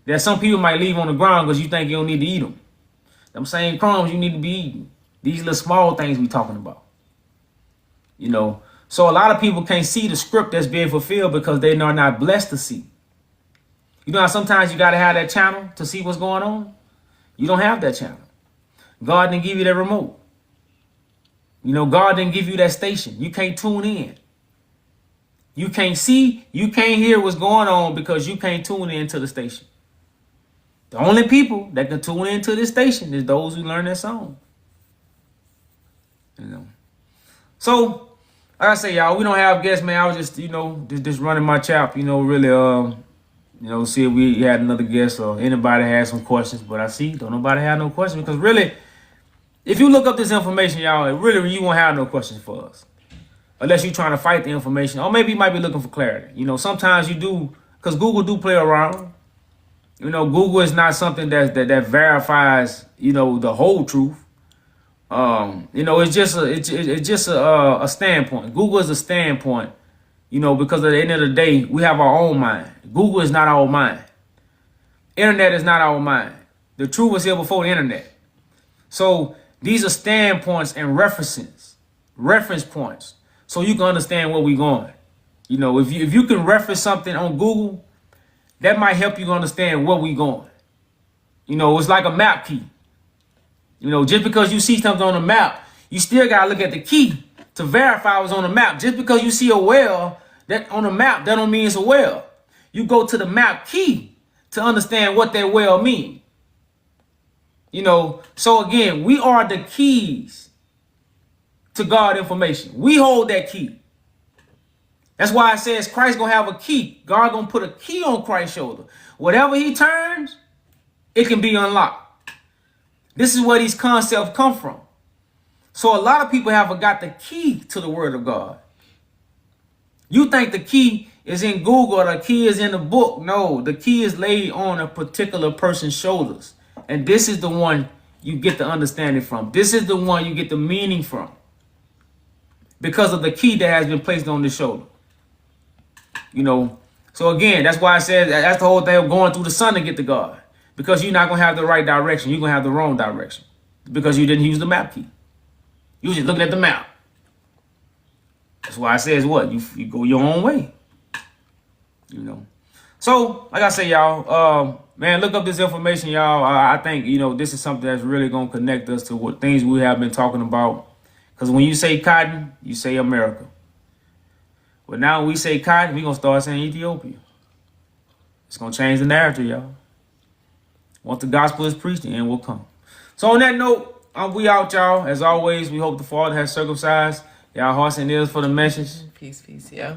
That some people might leave on the ground because you think you don't need to eat them. Them same crumbs you need to be eating. These little small things we talking about. You know, so a lot of people can't see the script that's being fulfilled because they are not blessed to see. You know how sometimes you got to have that channel to see what's going on? You don't have that channel. God didn't give you that remote. You know, God didn't give you that station. You can't tune in. You can't see, you can't hear what's going on because you can't tune in to the station. The only people that can tune into this station is those who learn that song. You know. So, like I say, y'all, we don't have guests, man. I was just running my chap, really, see if we had another guest or anybody had some questions. But I see, don't nobody have no questions because really, if you look up this information, y'all, really, you won't have no questions for us. Unless you're trying to fight the information. Or maybe you might be looking for clarity. You know, sometimes you do, because Google do play around. You know, Google is not something that verifies, the whole truth. It's just a standpoint. Google is a standpoint, because at the end of the day, we have our own mind. Google is not our mind. Internet is not our mind. The truth was here before the internet. So these are standpoints and reference points, so you can understand where we're going. You know, if you can reference something on Google, that might help you understand where we're going. You know, it's like a map key. You know, just because you see something on the map, you still gotta look at the key to verify what's on the map. Just because you see a well that on the map, that don't mean it's a well. You go to the map key to understand what that well means. You know, so again, we are the keys to God information. We hold that key. That's why it says Christ gonna have a key. God gonna put a key on Christ's shoulder. Whatever he turns, it can be unlocked. This is where these concepts come from. So a lot of people have got the key to the word of God. You think the key is in Google or the key is in the book. No, the key is laid on a particular person's shoulders. And this is the one you get the understanding from. This is the one you get the meaning from. Because of the key that has been placed on the shoulder. You know, so again, that's why I said that's the whole thing of going through the sun to get to God. Because you're not going to have the right direction. You're going to have the wrong direction. Because you didn't use the map key. You was just looking at the map. That's why I says what? You go your own way. You know. So, like I say, y'all, man, look up this information, y'all. I think, this is something that's really going to connect us to what things we have been talking about. Because when you say cotton, you say America. But now when we say cotton, we're going to start saying Ethiopia. It's going to change the narrative, y'all. Once the gospel is preached, the end will come. So on that note, we out, y'all. As always, we hope the Father has circumcised y'all hearts and ears for the message. Peace, yeah.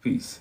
Peace.